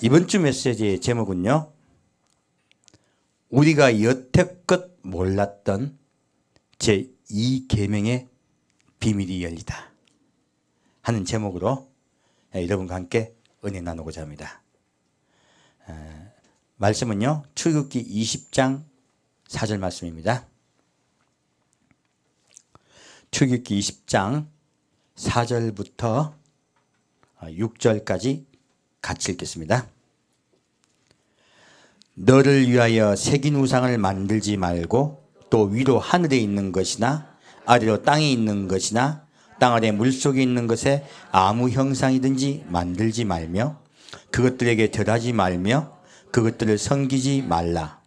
이번 주 메시지의 제목은요, 우리가 여태껏 몰랐던 제2계명의 비밀이 열리다 하는 제목으로 여러분과 함께 은혜 나누고자 합니다. 말씀은요, 출애굽기 20장 4절 말씀입니다. 출애굽기 20장 4절부터 6절까지 같이 읽겠습니다. 너를 위하여 새긴 우상을 만들지 말고 또 위로 하늘에 있는 것이나 아래로 땅에 있는 것이나 땅 아래 물속에 있는 것에 아무 형상이든지 만들지 말며 그것들에게 절하지 말며 그것들을 섬기지 말라.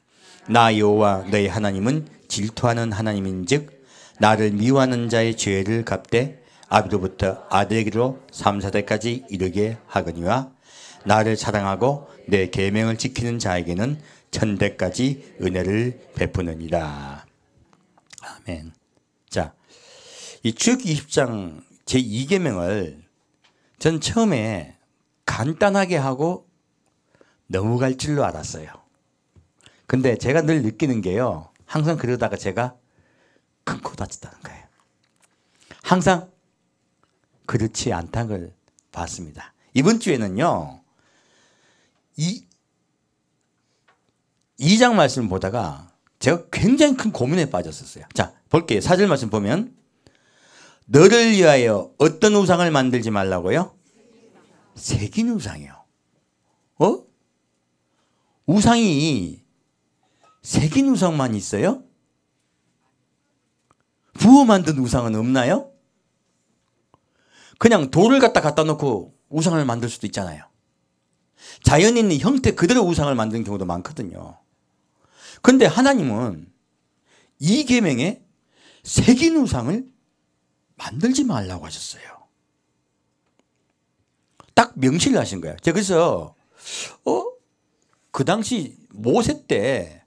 나 여호와 너희 하나님은 질투하는 하나님인즉 나를 미워하는 자의 죄를 갚되 아비로부터 아들에게로 3, 4대까지 이르게 하거니와 나를 사랑하고 내 계명을 지키는 자에게는 천대까지 은혜를 베푸느니라. 아멘. 자, 이 출애굽기 20장 제2계명을 전 처음에 간단하게 하고 넘어갈 줄로 알았어요. 근데 제가 늘 느끼는 게요, 항상 그러다가 제가 큰 코 다쳤다는 거예요. 항상 그렇지 않다는 걸 봤습니다. 이번 주에는요, 2장 말씀을 보다가 제가 굉장히 큰 고민에 빠졌었어요. 자, 볼게요. 4절 말씀 보면 너를 위하여 어떤 우상을 만들지 말라고요? 새긴 우상이요. 우상이 새긴 우상만 있어요? 부어 만든 우상은 없나요? 그냥 돌을 갖다 놓고 우상을 만들 수도 있잖아요. 자연인의 형태 그대로 우상을 만드는 경우도 많거든요. 그런데 하나님은 이 계명에 새긴 우상을 만들지 말라고 하셨어요. 딱 명시를 하신 거예요. 제가 그래서 그 당시 모세 때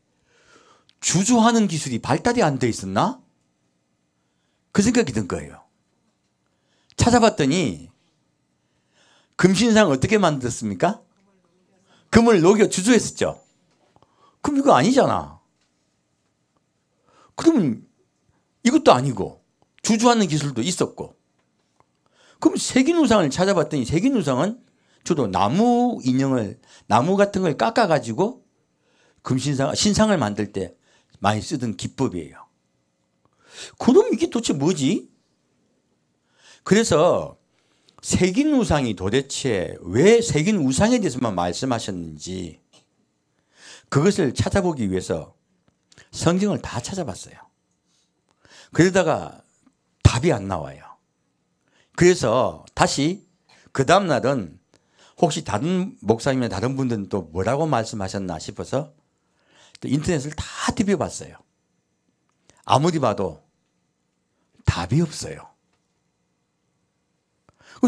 주조하는 기술이 발달이 안 돼 있었나? 그 생각이 든 거예요. 찾아봤더니 금신상 어떻게 만들었습니까? 금을 녹여 주조했었죠. 그럼 이거 아니잖아. 그러면 이것도 아니고 주조하는 기술도 있었고, 그럼 새긴 우상을 찾아봤더니 새긴 우상은 주로 나무 인형을, 나무 같은 걸 깎아가지고 신상을 만들 때 많이 쓰던 기법이에요. 그럼 이게 도대체 뭐지? 그래서 새긴 우상이 도대체 왜 새긴 우상에 대해서만 말씀하셨는지 그것을 찾아보기 위해서 성경을 다 찾아봤어요. 그러다가 답이 안 나와요. 그래서 다시 그 다음 날은 혹시 다른 목사님이나 다른 분들은 또 뭐라고 말씀하셨나 싶어서 또 인터넷을 다 뒤벼봤어요. 아무리 봐도 답이 없어요.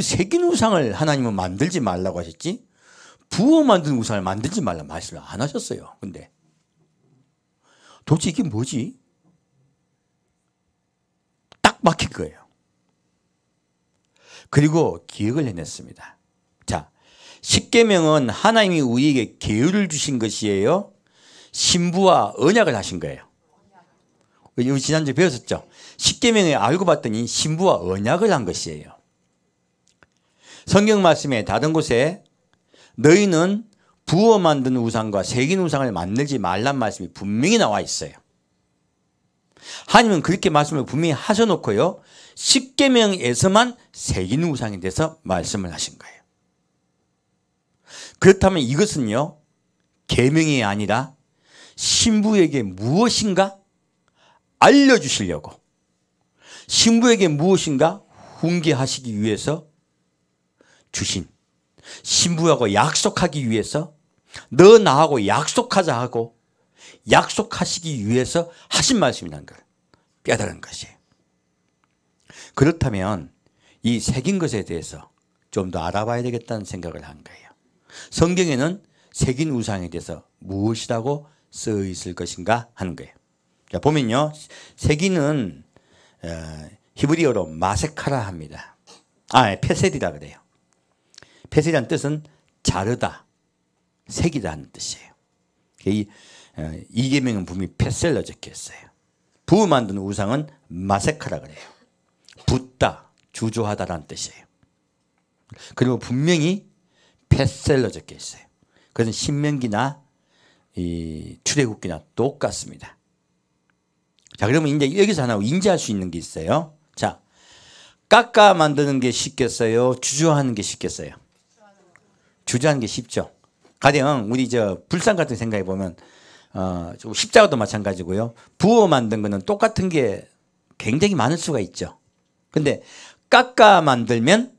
새긴 우상을 하나님은 만들지 말라고 하셨지 부어 만든 우상을 만들지 말라 말씀을 안 하셨어요. 근데 도대체 이게 뭐지? 딱 막힌 거예요. 그리고 기억을 해냈습니다. 자, 십계명은 하나님이 우리에게 계율을 주신 것이에요? 신부와 언약을 하신 거예요? 우리 지난주에 배웠었죠? 십계명에 알고 봤더니 신부와 언약을 한 것이에요. 성경 말씀에 다른 곳에 너희는 부어 만든 우상과 새긴 우상을 만들지 말란 말씀이 분명히 나와 있어요. 하나님은 그렇게 말씀을 분명히 하셔놓고요, 십계명에서만 새긴 우상에 대해서 말씀을 하신 거예요. 그렇다면 이것은요, 계명이 아니라 신부에게 무엇인가 알려주시려고, 신부에게 무엇인가 훈계하시기 위해서 주신, 신부하고 약속하기 위해서, 너 나하고 약속하자 하고 약속하시기 위해서 하신 말씀이라는 걸 깨달은 것이에요. 그렇다면 이 새긴 것에 대해서 좀 더 알아봐야 되겠다는 생각을 한 거예요. 성경에는 새긴 우상에 대해서 무엇이라고 써 있을 것인가 하는 거예요. 자, 보면요, 새기는 히브리어로 마세카라 합니다. 페셀이라 그래요. 페셀이라는 뜻은 자르다, 색이라는 뜻이에요. 이 계명은 분명히 펫셀러 적혀 있어요. 부 만드는 우상은 마세카라 그래요. 붓다, 주조하다라는 뜻이에요. 그리고 분명히 펫셀러 적혀 있어요. 그것은 신명기나 이 출애굽기나 똑같습니다. 자, 그러면 이제 여기서 하나 인지할 수 있는 게 있어요. 자, 깎아 만드는 게 쉽겠어요? 주조하는 게 쉽겠어요? 주조하는 게 쉽죠. 가령 우리 저 불상 같은 거 생각해 보면 십자가도 마찬가지고요. 부어 만든 거는 똑같은 게 굉장히 많을 수가 있죠. 근데 깎아 만들면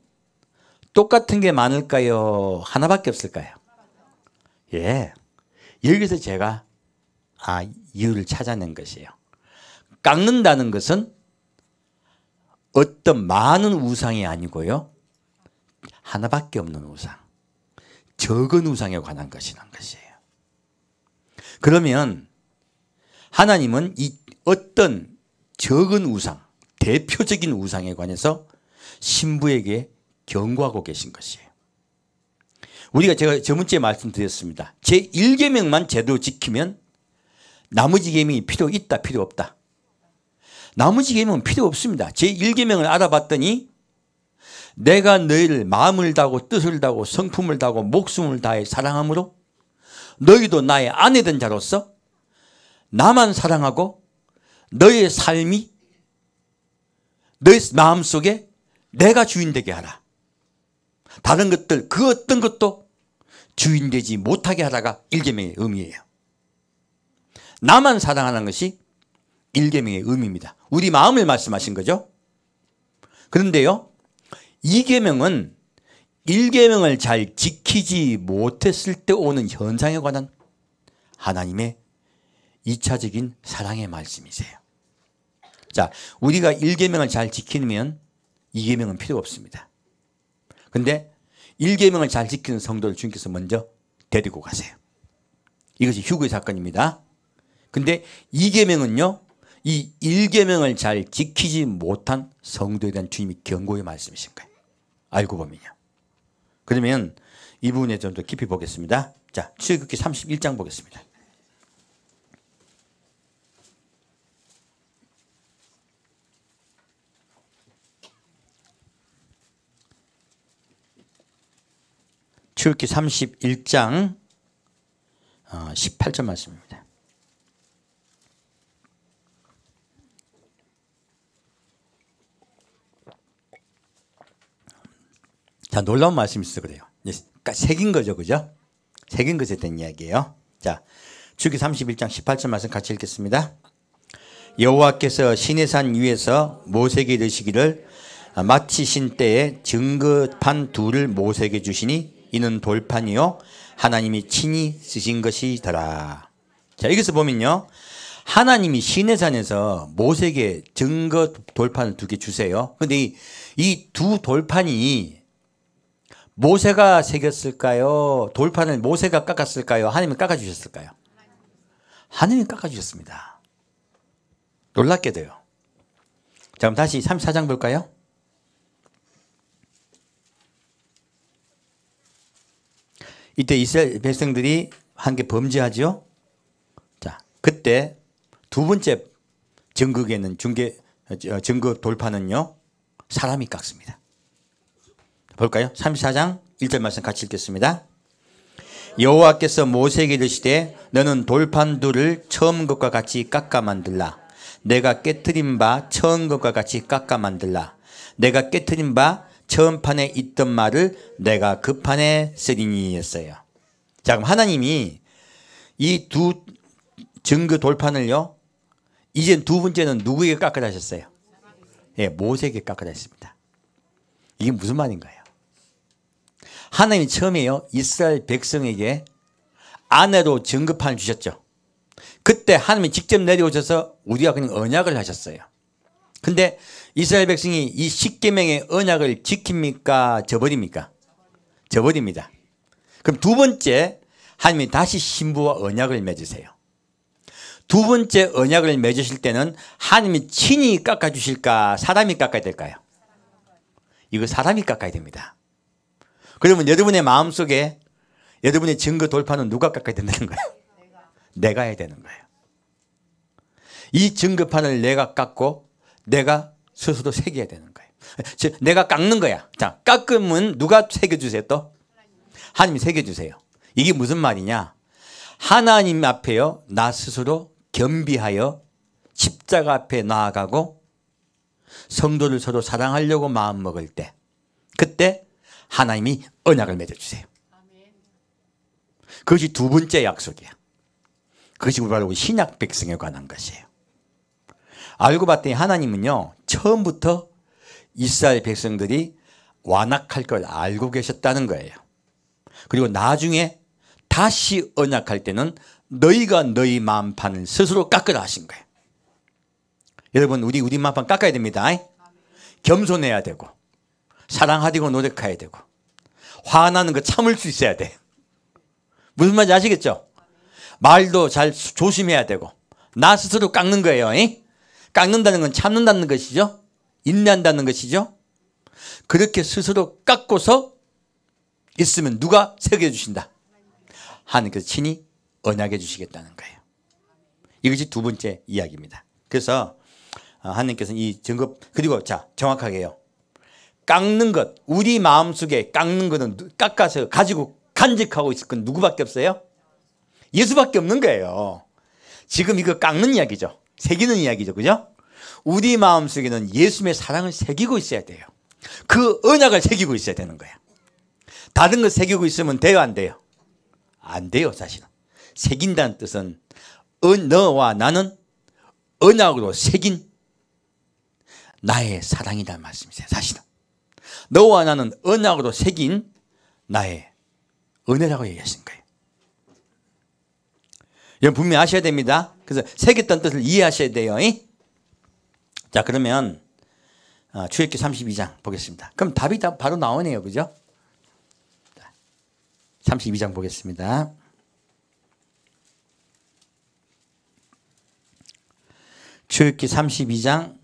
똑같은 게 많을까요? 하나밖에 없을까요? 예. 여기서 제가 이유를 찾아낸 것이에요. 깎는다는 것은 어떤 많은 우상이 아니고요. 하나밖에 없는 우상. 적은 우상에 관한 것이라는 것이에요. 그러면 하나님은 이 어떤 적은 우상, 대표적인 우상에 관해서 신부에게 경고하고 계신 것이에요. 제가 저번주에 말씀드렸습니다. 제1계명만 제대로 지키면 나머지 계명이 필요 있다, 필요 없다. 나머지 계명은 필요 없습니다. 제1계명을 알아봤더니 내가 너희를 마음을 다하고 뜻을 다하고 성품을 다하고 목숨을 다해 사랑함으로 너희도 나의 아내 된 자로서 나만 사랑하고 너희의 삶이 너희 마음속에 내가 주인 되게 하라. 다른 것들 그 어떤 것도 주인 되지 못하게 하라가 1계명의 의미예요. 나만 사랑하는 것이 1계명의 의미입니다. 우리 마음을 말씀하신 거죠. 그런데요, 2계명은 1계명을 잘 지키지 못했을 때 오는 현상에 관한 하나님의 2차적인 사랑의 말씀이세요. 자, 우리가 1계명을 잘 지키면 2계명은 필요 없습니다. 근데 1계명을 잘 지키는 성도를 주님께서 먼저 데리고 가세요. 이것이 휴거의 사건입니다. 근데 2계명은요, 이 1계명을 잘 지키지 못한 성도에 대한 주님이 경고의 말씀이신 거예요. 알고 보면요. 그러면 이 부분에 좀 더 깊이 보겠습니다. 자, 출애굽기 31장 보겠습니다. 출애굽기 31장 18절 말씀입니다. 자, 놀라운 말씀이 있어서 그래요. 새긴 거죠, 그죠? 새긴 것에 대한 이야기예요. 자, 출애굽기 31장 18절 말씀 같이 읽겠습니다. 여호와께서 시내산 위에서 모세에게 이르시기를 마치신 때에 증거판 둘을 모세에게 주시니 이는 돌판이요 하나님이 친히 쓰신 것이더라. 자, 여기서 보면요, 하나님이 시내산에서 모세에게 증거 돌판을 2개 주세요. 그런데 이 두 돌판이 모세가 새겼을까요? 돌판을 모세가 깎았을까요? 하나님이 깎아주셨을까요? 하나님이 깎아주셨습니다. 놀랍게도요. 자, 그럼 다시 34장 볼까요? 이때 이스라엘 백성들이 한 게 범죄하죠. 자, 그때 두 번째 증거에는 증거 돌판은요, 사람이 깎습니다. 볼까요? 34장 1절 말씀 같이 읽겠습니다. 여호와께서 모세에게 이르시되 너는 돌판 둘을 처음 것과 같이 깎아 만들라. 내가 깨트린 바 처음 것과 같이 깎아 만들라. 내가 깨트린 바 처음 판에 있던 말을 내가 그 판에 쓰리니 했어요. 자, 그럼 하나님이 이 두 증거 돌판을요, 이제 두 번째는 누구에게 깎아라 하셨어요? 예, 모세에게 깎아라 했습니다. 이게 무슨 말인가요? 하나님이 처음에요, 이스라엘 백성에게 아내로 증거판을 주셨죠. 그때 하나님이 직접 내려오셔서 우리가 그냥 언약을 하셨어요. 근데 이스라엘 백성이 이 10계명의 언약을 지킵니까? 저버립니까? 저버립니다. 그럼 두 번째, 하나님이 다시 신부와 언약을 맺으세요. 두 번째 언약을 맺으실 때는 하나님이 친히 깎아주실까? 사람이 깎아야 될까요? 이거 사람이 깎아야 됩니다. 그러면 여러분의 마음속에 여러분의 증거 돌파는 누가 깎아야 된다는 거예요? 내가 해야 되는 거예요. 이 증거판을 내가 깎고 내가 스스로 새겨야 되는 거예요. 즉 내가 깎는 거야. 자, 깎으면 누가 새겨주세요 또? 하나님이 새겨주세요. 이게 무슨 말이냐? 하나님 앞에요 나 스스로 겸비하여 십자가 앞에 나아가고 성도를 서로 사랑하려고 마음먹을 때 그때 하나님이 언약을 맺어주세요. 그것이 두 번째 약속이야. 그것이 바로 신약 백성에 관한 것이에요. 알고 봤더니 하나님은요 처음부터 이스라엘 백성들이 완악할 걸 알고 계셨다는 거예요. 그리고 나중에 다시 언약할 때는 너희가 너희 마음판을 스스로 깎으라 하신 거예요. 여러분 우리 마음판 깎아야 됩니다. 겸손해야 되고 사랑하고 노력해야 되고 화나는 거 참을 수 있어야 돼. 무슨 말인지 아시겠죠? 말도 잘 조심해야 되고 나 스스로 깎는 거예요. 깎는다는 건 참는다는 것이죠. 인내한다는 것이죠. 그렇게 스스로 깎고서 있으면 누가 새겨주신다? 하나님께서 친히 언약해 주시겠다는 거예요. 이것이 두 번째 이야기입니다. 그래서 하나님께서는 이 증거 그리고 자 정확하게요. 깎는 것 우리 마음속에 깎는 것은 깎아서 가지고 간직하고 있을 건 누구밖에 없어요? 예수밖에 없는 거예요. 지금 이거 깎는 이야기죠. 새기는 이야기죠. 그죠? 우리 마음속에는 예수님의 사랑을 새기고 있어야 돼요. 그 언약을 새기고 있어야 되는 거야. 다른 거 새기고 있으면 돼요 안 돼요? 안 돼요 사실은. 새긴다는 뜻은 너와 나는 언약으로 새긴 나의 사랑이라는 말씀이세요. 사실은 너와 나는 언약으로 새긴 나의 은혜라고 얘기하신 거예요. 여러분 분명히 아셔야 됩니다. 그래서 새겼다는 뜻을 이해하셔야 돼요. 자 그러면 출애굽기 32장 보겠습니다. 그럼 답이 다 바로 나오네요. 그죠? 32장 보겠습니다. 출애굽기 32장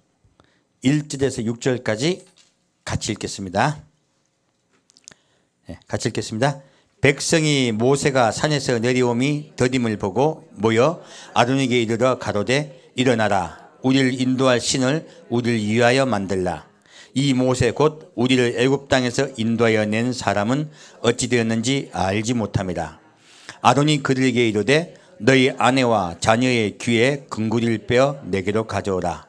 1절에서 6절까지 같이 읽겠습니다. 네, 같이 읽겠습니다. 백성이 모세가 산에서 내려옴이 더딤을 보고 모여 아론에게 이르러 가로되 일어나라 우리를 인도할 신을 우리를 위하여 만들라. 이 모세 곧 우리를 애굽 땅에서 인도하여 낸 사람은 어찌 되었는지 알지 못함이라. 아론이 그들에게 이르되 너희 아내와 자녀의 귀에 금고리를 빼어 내게로 가져오라.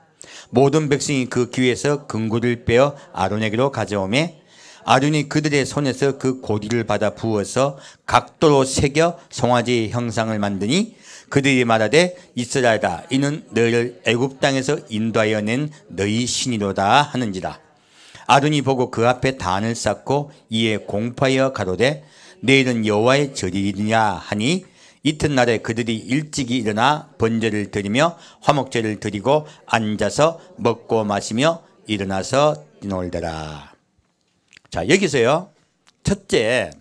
모든 백성이 그 귀에서 금고리를 빼어 아론에게로 가져오매 아론이 그들의 손에서 그 고리를 받아 부어서 각도로 새겨 송아지의 형상을 만드니 그들이 말하되 이스라엘아 이는 너희를 애굽 땅에서 인도하여 낸 너희 신이로다 하는지라. 아론이 보고 그 앞에 단을 쌓고 이에 공포하여 가로되 내일은 여호와의 절이리냐 하니 이튿날에 그들이 일찍이 일어나 번제를 드리며 화목제를 드리고 앉아서 먹고 마시며 일어나서 뛰놀더라. 자 여기서요 첫째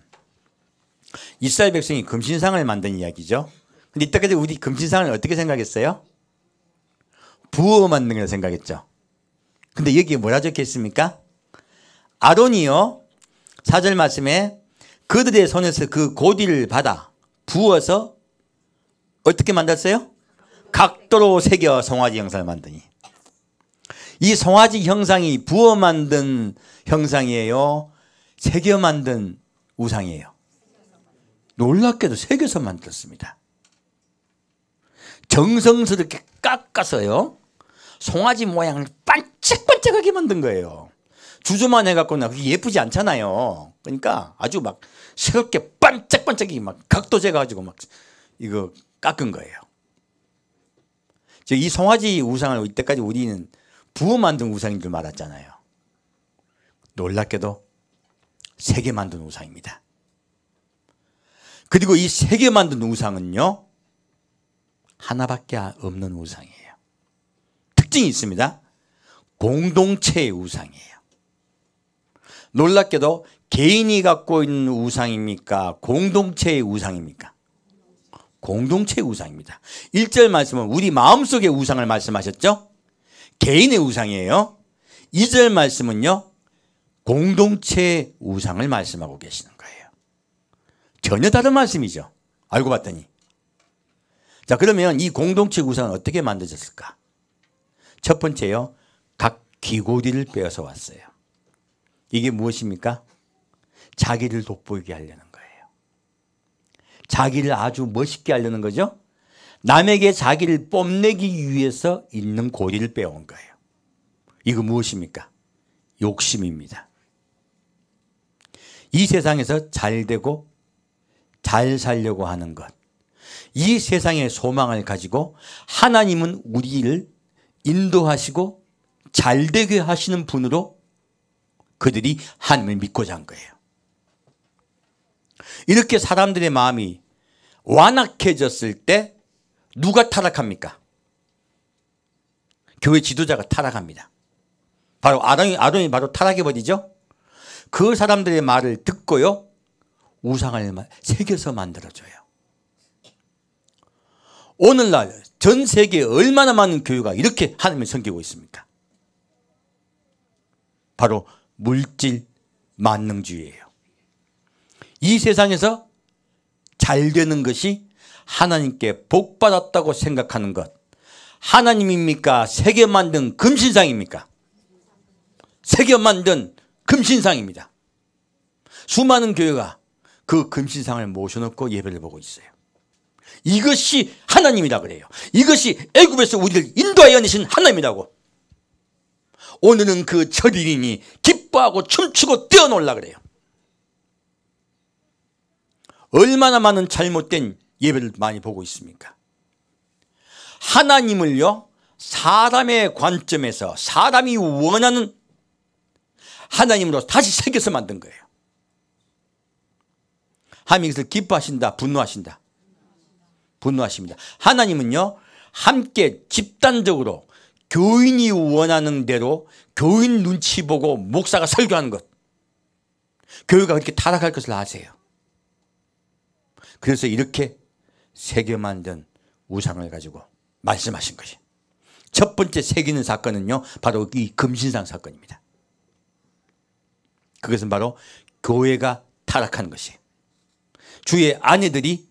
이스라엘 백성이 금신상을 만든 이야기죠. 근데 이때까지 우리 금신상을 어떻게 생각했어요? 부어 만든 걸 생각했죠. 근데 여기에 뭐라 적혀 있습니까? 아론이요 4절 말씀에 그들의 손에서 그 고디를 받아 부어서 어떻게 만들었어요? 각도로 새겨 송아지 형상을 만드니. 이 송아지 형상이 부어 만든 형상이에요? 새겨 만든 우상이에요? 놀랍게도 새겨서 만들었습니다. 정성스럽게 깎아서요 송아지 모양을 반짝반짝하게 만든 거예요. 주저만 해갖고는 그게 예쁘지 않잖아요. 그러니까 아주 막 새롭게 반짝반짝이 막 각도 재가지고 막 이거 깎은 거예요. 이 송아지 우상을 이때까지 우리는 부어 만든 우상인 줄 알았잖아요. 놀랍게도 새겨 만든 우상입니다. 그리고 이 새겨 만든 우상은요 하나밖에 없는 우상이에요. 특징이 있습니다. 공동체의 우상이에요. 놀랍게도 개인이 갖고 있는 우상입니까? 공동체의 우상입니까? 공동체의 우상입니다. 1절 말씀은 우리 마음속의 우상을 말씀하셨죠? 개인의 우상이에요. 2절 말씀은요 공동체의 우상을 말씀하고 계시는 거예요. 전혀 다른 말씀이죠. 알고 봤더니. 자, 그러면 이 공동체 우상은 어떻게 만들어졌을까? 첫 번째요, 각 귀고리를 빼앗아 왔어요. 이게 무엇입니까? 자기를 돋보이게 하려는 거예요. 자기를 아주 멋있게 하려는 거죠. 남에게 자기를 뽐내기 위해서 있는 고리를 빼온 거예요. 이거 무엇입니까? 욕심입니다. 이 세상에서 잘 되고 잘 살려고 하는 것, 이 세상의 소망을 가지고 하나님은 우리를 인도하시고 잘 되게 하시는 분으로 그들이 하나님을 믿고자 한 거예요. 이렇게 사람들의 마음이 완악해졌을 때 누가 타락합니까? 교회 지도자가 타락합니다. 바로 아론이 바로 타락해버리죠. 그 사람들의 말을 듣고요, 우상을 새겨서 만들어줘요. 오늘날 전 세계에 얼마나 많은 교회가 이렇게 하나님을 섬기고 있습니까? 바로 물질 만능주의예요. 이 세상에서 잘 되는 것이 하나님께 복받았다고 생각하는 것, 하나님입니까? 세계 만든 금신상입니까? 세계 만든 금신상입니다. 수많은 교회가 그 금신상을 모셔놓고 예배를 보고 있어요. 이것이 하나님이라 그래요. 이것이 애굽에서 우리를 인도하여 내신 하나님이라고. 오늘은 그 절일이니 기뻐하고 춤추고 뛰어놀라 그래요. 얼마나 많은 잘못된 예배를 많이 보고 있습니까? 하나님을요, 사람의 관점에서 사람이 원하는 하나님으로 다시 새겨서 만든 거예요. 하나님이 이것을 기뻐하신다, 분노하신다? 분노하십니다. 하나님은요, 함께 집단적으로 교인이 원하는 대로 교인 눈치 보고 목사가 설교하는 것, 교회가 그렇게 타락할 것을 아세요. 그래서 이렇게 새겨 만든 우상을 가지고 말씀하신 것이, 첫 번째 새기는 사건은요, 바로 이 금신상 사건입니다. 그것은 바로 교회가 타락한 것이에요. 주의 아내들이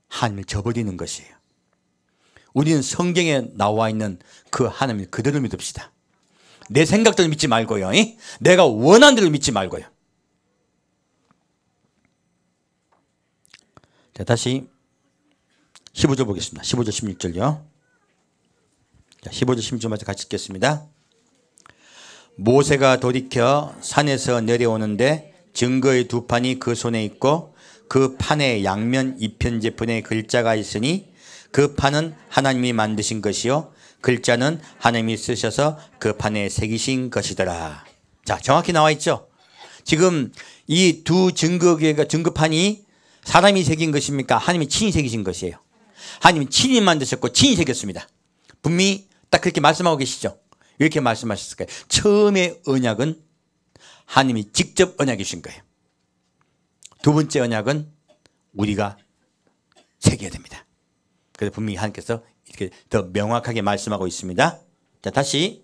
하나님을 저버리는 것이에요. 우리는 성경에 나와 있는 그 하나님을 그대로 믿읍시다. 내 생각대로 믿지 말고요, 내가 원하는 대로 믿지 말고요. 자, 다시 15절 보겠습니다. 15절 16절요. 자, 15절 16절까지 같이 읽겠습니다. 모세가 돌이켜 산에서 내려오는데 증거의 두 판이 그 손에 있고 그 판의 양면 이편제편에 글자가 있으니 그 판은 하나님이 만드신 것이요 글자는 하나님이 쓰셔서 그 판에 새기신 것이더라. 자, 정확히 나와 있죠. 지금 이 두 증거판이 사람이 새긴 것입니까? 하나님이 친히 새기신 것이에요. 하나님이 친히 만드셨고 친히 새겼습니다. 분명히 딱 그렇게 말씀하고 계시죠. 이렇게 말씀하셨을 거예요. 처음에 언약은 하나님이 직접 언약이 주신 거예요. 두 번째 언약은 우리가 새겨야 됩니다. 그래서 분명히 하나님께서 이렇게 더 명확하게 말씀하고 있습니다. 자, 다시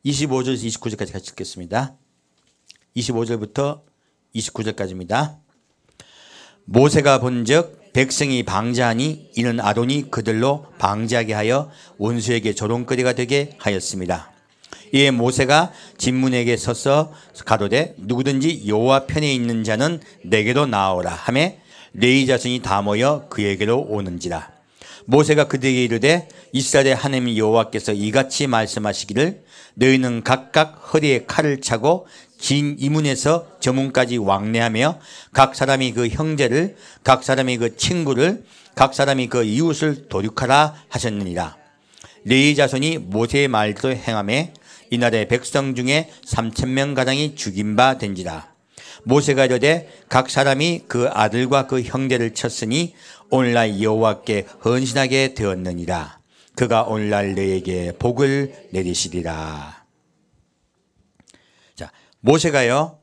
25절에서 29절까지 같이 읽겠습니다. 25절부터 29절까지입니다. 모세가 본즉 백성이 방자하니 이는 아론이 그들로 방자하게 하여 원수에게 조롱거리가 되게 하였습니다. 이에 모세가 진문에게 서서 가로되 누구든지 여호와 편에 있는 자는 내게로 나오라 하매 레위 자손이 다 모여 그에게로 오는지라. 모세가 그들에게 이르되 이스라엘의 하나님 여호와께서 이같이 말씀하시기를 너희는 각각 허리에 칼을 차고 진 이문에서 저문까지 왕래하며 각 사람이 그 형제를 각 사람이 그 친구를 각 사람이 그 이웃을 도륙하라 하셨느니라. 레위 자손이 모세의 말대로 행하매 이날에 백성 중에 3,000명가량이 죽인 바 된지라. 모세가 이르되 각 사람이 그 아들과 그 형제를 쳤으니 오늘날 여호와께 헌신하게 되었느니라. 그가 오늘날 너에게 복을 내리시리라. 자, 모세가요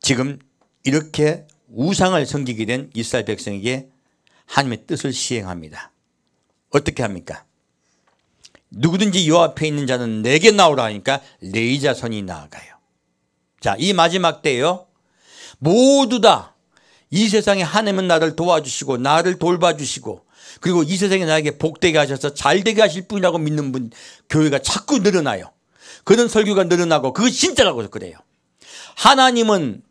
지금 이렇게 우상을 섬기게 된 이스라엘 백성에게 하나님의 뜻을 시행합니다. 어떻게 합니까? 누구든지 여호와 앞에 있는 자는 내게 나오라 하니까 레위 자손이 나아가요. 자, 이 마지막 때요 모두 다 이 세상에 하나님은 나를 도와주시고 나를 돌봐주시고 그리고 이 세상에 나에게 복되게 하셔서 잘되게 하실 분이라고 믿는 분, 교회가 자꾸 늘어나요. 그런 설교가 늘어나고 그거 진짜라고 그래요. 하나님은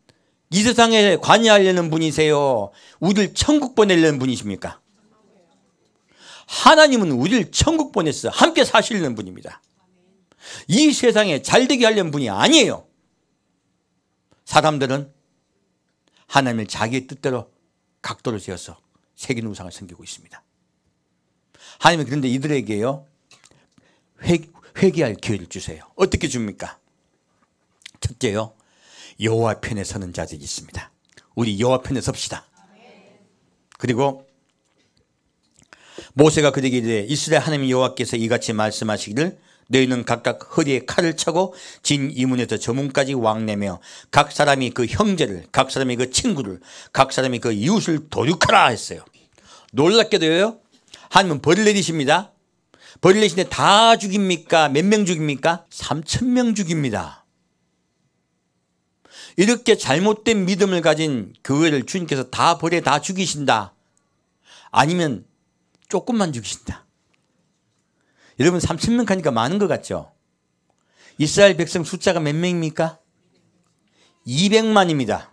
이 세상에 관여하려는 분이세요? 우리를 천국 보내려는 분이십니까? 하나님은 우리를 천국 보냈어. 함께 사시려는 분입니다. 이 세상에 잘되게 하려는 분이 아니에요. 사람들은 하나님을 자기의 뜻대로 각도를 세워서 새긴 우상을 섬기고 있습니다. 하나님은 그런데 이들에게요, 회개할 기회를 주세요. 어떻게 줍니까? 첫째요, 여호와 편에 서는 자들이 있습니다. 우리 여호와 편에 섭시다. 그리고 모세가 그들에게 이르되 이스라엘 하나님 여호와께서 이같이 말씀하시기를 너희는 각각 허리에 칼을 차고 진 이문에서 저 문까지 왕래며 각 사람이 그 형제를, 각 사람이 그 친구를, 각 사람이 그 이웃을 도륙하라 했어요. 놀랍게도요, 하나님은 벌을 내리십니다. 벌을 내리시는데 다 죽입니까? 몇 명 죽입니까? 3,000명 죽입니다. 이렇게 잘못된 믿음을 가진 교회를 주님께서 다 벌에 다 죽이신다, 아니면 조금만 죽이신다. 여러분 3,000명 하니까 많은 것 같죠? 이스라엘 백성 숫자가 몇 명입니까? 200만입니다.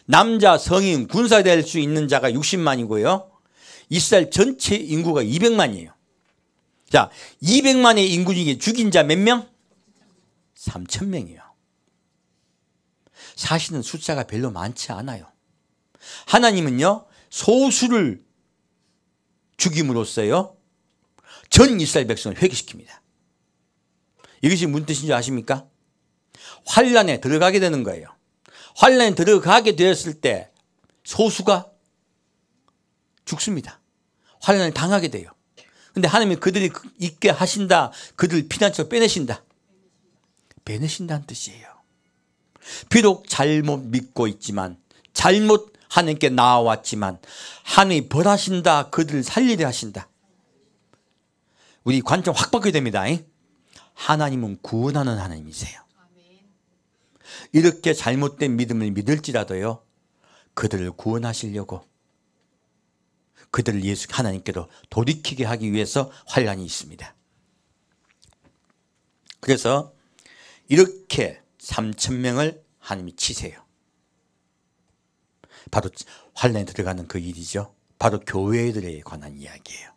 남자 성인 군사 될 수 있는 자가 60만이고요. 이스라엘 전체 인구가 200만이에요. 자, 200만의 인구 중에 죽인 자 몇 명? 3,000명이에요. 사실은 숫자가 별로 많지 않아요. 하나님은요, 소수를 죽임으로써요 전 이스라엘 백성을 회개시킵니다. 이것이 무슨 뜻인 줄 아십니까? 환란에 들어가게 되는 거예요. 환란에 들어가게 되었을 때 소수가 죽습니다. 환란을 당하게 돼요. 그런데 하나님이 그들이 있게 하신다, 그들을 피난처로 빼내신다. 빼내신다는 뜻이에요. 비록 잘못 믿고 있지만, 잘못 하나님께 나아왔지만 하나님이 벌하신다, 그들을 살리려 하신다. 우리 관점 확 바뀌게 됩니다. 하나님은 구원하는 하나님이세요. 이렇게 잘못된 믿음을 믿을지라도요, 그들을 구원하시려고, 그들을 예수 하나님께로 돌이키게 하기 위해서 환란이 있습니다. 그래서 이렇게 3,000명을 하나님이 치세요. 바로 환란에 들어가는 그 일이죠. 바로 교회들에 관한 이야기예요.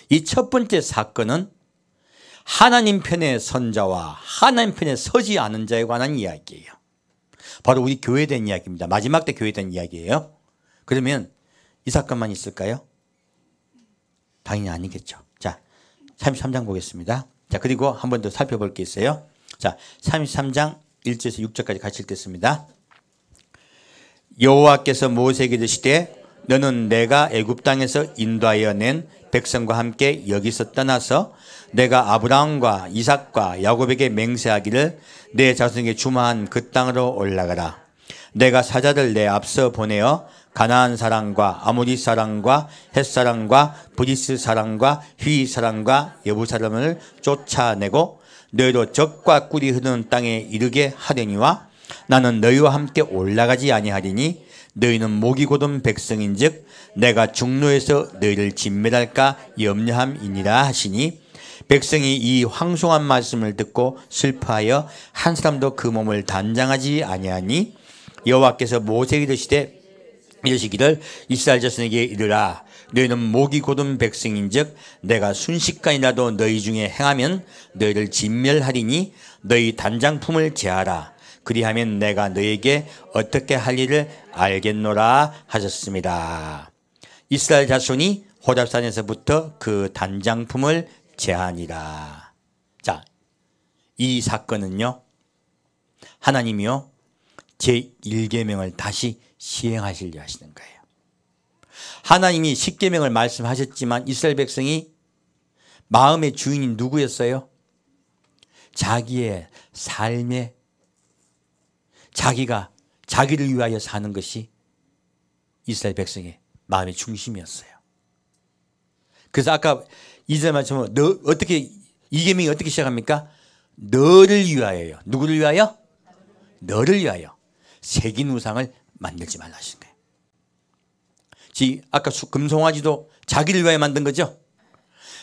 이 첫 번째 사건은 하나님 편에 선 자와 하나님 편에 서지 않은 자에 관한 이야기예요. 바로 우리 교회에 대한 이야기입니다. 마지막 때 교회에 대한 이야기예요. 그러면 이 사건만 있을까요? 당연히 아니겠죠. 자, 33장 보겠습니다. 자, 그리고 한 번 더 살펴볼 게 있어요. 자, 33장 1절에서 6절까지 같이 읽겠습니다. 여호와께서 모세에게 이르시되 너는 내가 애굽 땅에서 인도하여 낸 백성과 함께 여기서 떠나서 내가 아브라함과 이삭과 야곱에게 맹세하기를 내 자손에게 주마한 그 땅으로 올라가라. 내가 사자들 내 앞서 보내어 가나안 사람과 아모리 사람과 헷 사람과 브리스 사람과 휘 사람과 여부 사람을 쫓아내고 너희로 적과 꿀이 흐르는 땅에 이르게 하려니와 나는 너희와 함께 올라가지 아니하리니 너희는 목이 곧은 백성인즉 내가 중로에서 너희를 진멸할까 염려함이니라 하시니 백성이 이 황송한 말씀을 듣고 슬퍼하여 한 사람도 그 몸을 단장하지 아니하니 여호와께서 모세에게 이르시기를 이스라엘 자손에게 이르라. 너희는 목이 곧은 백성인즉 내가 순식간이라도 너희 중에 행하면 너희를 진멸하리니 너희 단장품을 제하라. 그리하면 내가 너희에게 어떻게 할 일을 알겠노라 하셨습니다. 이스라엘 자손이 호렙산에서부터 그 단장품을 제하니라. 자, 이 사건은요, 하나님이요 제1계명을 다시 시행하시려 하시는 거예요. 하나님이 10계명을 말씀하셨지만 이스라엘 백성이 마음의 주인이 누구였어요? 자기의 삶에 자기가 자기를 위하여 사는 것이 이스라엘 백성의 마음의 중심이었어요. 그래서 아까 이제 말처럼 너 어떻게 이 계명이 어떻게 시작합니까? 너를 위하여요. 누구를 위하여? 너를 위하여. 새긴 우상을 만들지 말라 하신 거예요. 아까 금송아지도 자기를 위하여 만든 거죠.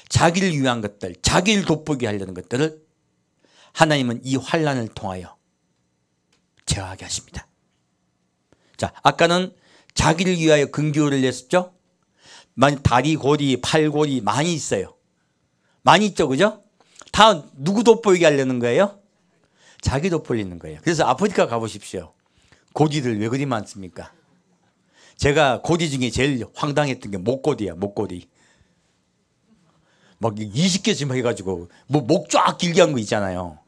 자기를 위한 것들, 자기를 돋보게 하려는 것들을 하나님은 이 환난을 통하여 제어하게 하십니다. 자, 아까는 자기를 위하여 근교를 냈었죠. 다리 고리, 팔 고리 많이 있어요. 많이 있죠, 그죠? 다 누구 돋보이게 하려는 거예요? 자기 돋보이는 거예요. 그래서 아프리카 가보십시오. 고리들 왜 그리 많습니까? 제가 고리 중에 제일 황당했던 게 목고리야, 목고리. 막 20개쯤 해가지고 뭐 목 쫙 길게 한 거 있잖아요.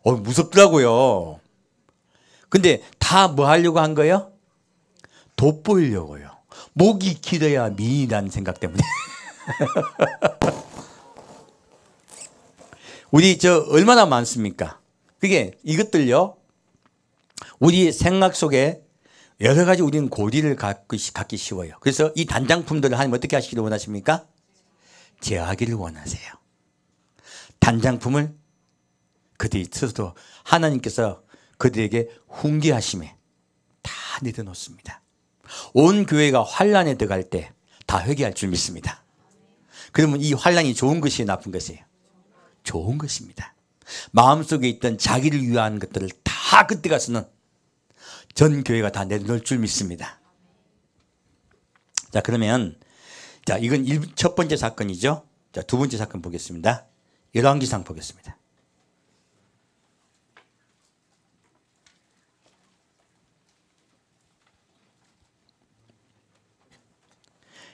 무섭더라고요. 근데 다 뭐 하려고 한 거예요? 돋보이려고요. 목이 길어야 미인이라는 생각 때문에. 우리 얼마나 많습니까? 그게 이것들요. 우리 생각 속에 여러 가지 우리는 고리를 갖기 쉬워요. 그래서 이 단장품들을 하나님 어떻게 하시기를 원하십니까? 제어하기를 원하세요. 단장품을 그들이 스스로 하나님께서 그들에게 훈계하심에 다 내려놓습니다. 온 교회가 환난에 들어갈 때 다 회개할 줄 믿습니다. 그러면 이 환난이 좋은 것이에요, 나쁜 것이에요? 좋은 것입니다. 마음속에 있던 자기를 위한 것들을 다 그때 가서는 전 교회가 다 내려놓을 줄 믿습니다. 자, 그러면 자, 이건 첫 번째 사건이죠. 자, 두 번째 사건 보겠습니다. 열왕기상 보겠습니다.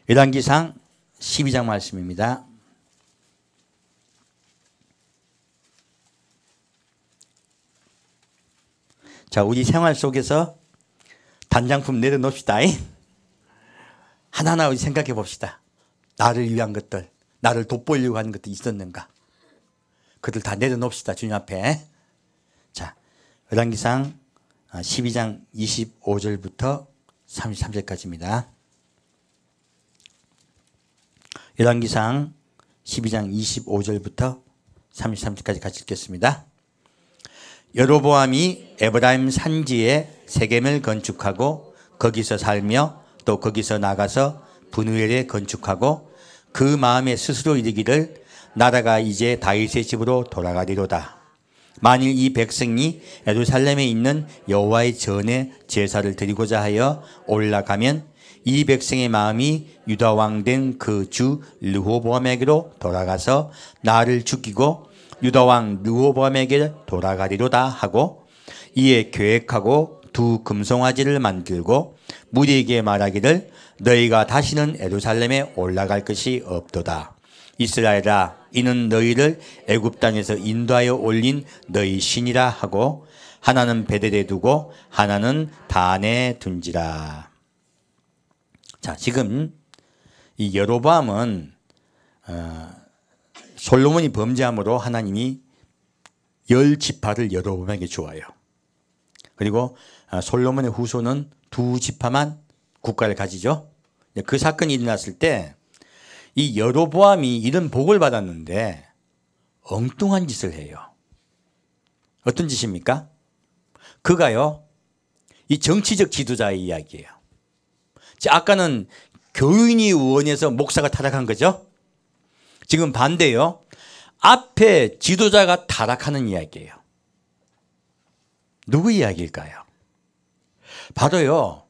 열왕기상 12장 말씀입니다. 자, 우리 생활 속에서 단장품 내려놓읍시다. 하나하나 우리 생각해 봅시다. 나를 위한 것들, 나를 돋보이려고 하는 것도 있었는가? 그들 다 내려놓읍시다. 주님 앞에. 자, 열왕기상 12장 25절부터 33절까지입니다. 열왕기상 12장 25절부터 33절까지 같이 읽겠습니다. 여로보암이 에브라임 산지에 세겜을 건축하고 거기서 살며 또 거기서 나가서 분우엘에 건축하고 그 마음에 스스로 이르기를 나라가 이제 다윗의 집으로 돌아가리로다. 만일 이 백성이 예루살렘에 있는 여호와의 전에 제사를 드리고자 하여 올라가면 이 백성의 마음이 유다 왕 된 그 주 르호보암에게로 돌아가서 나를 죽이고 유다 왕 르호보암에게 돌아가리로다 하고 이에 계획하고 두 금송아지를 만들고 무리에게 말하기를 너희가 다시는 예루살렘에 올라갈 것이 없도다. 이스라엘아, 이는 너희를 애굽 땅에서 인도하여 올린 너희 신이라 하고 하나는 베델에 두고 하나는 단에 둔지라. 자, 지금 이 여로보암은 솔로몬이 범죄함으로 하나님이 10지파를 여로보암에게 주어요. 그리고 솔로몬의 후손은 2지파만 국가를 가지죠. 그 사건이 일어났을 때 이 여로보암이 이런 복을 받았는데 엉뚱한 짓을 해요. 어떤 짓입니까? 그가요, 이 정치적 지도자의 이야기예요. 아까는 교인이 원해서 목사가 타락한 거죠. 지금 반대요. 앞에 지도자가 타락하는 이야기예요. 누구 이야기일까요? 바로요,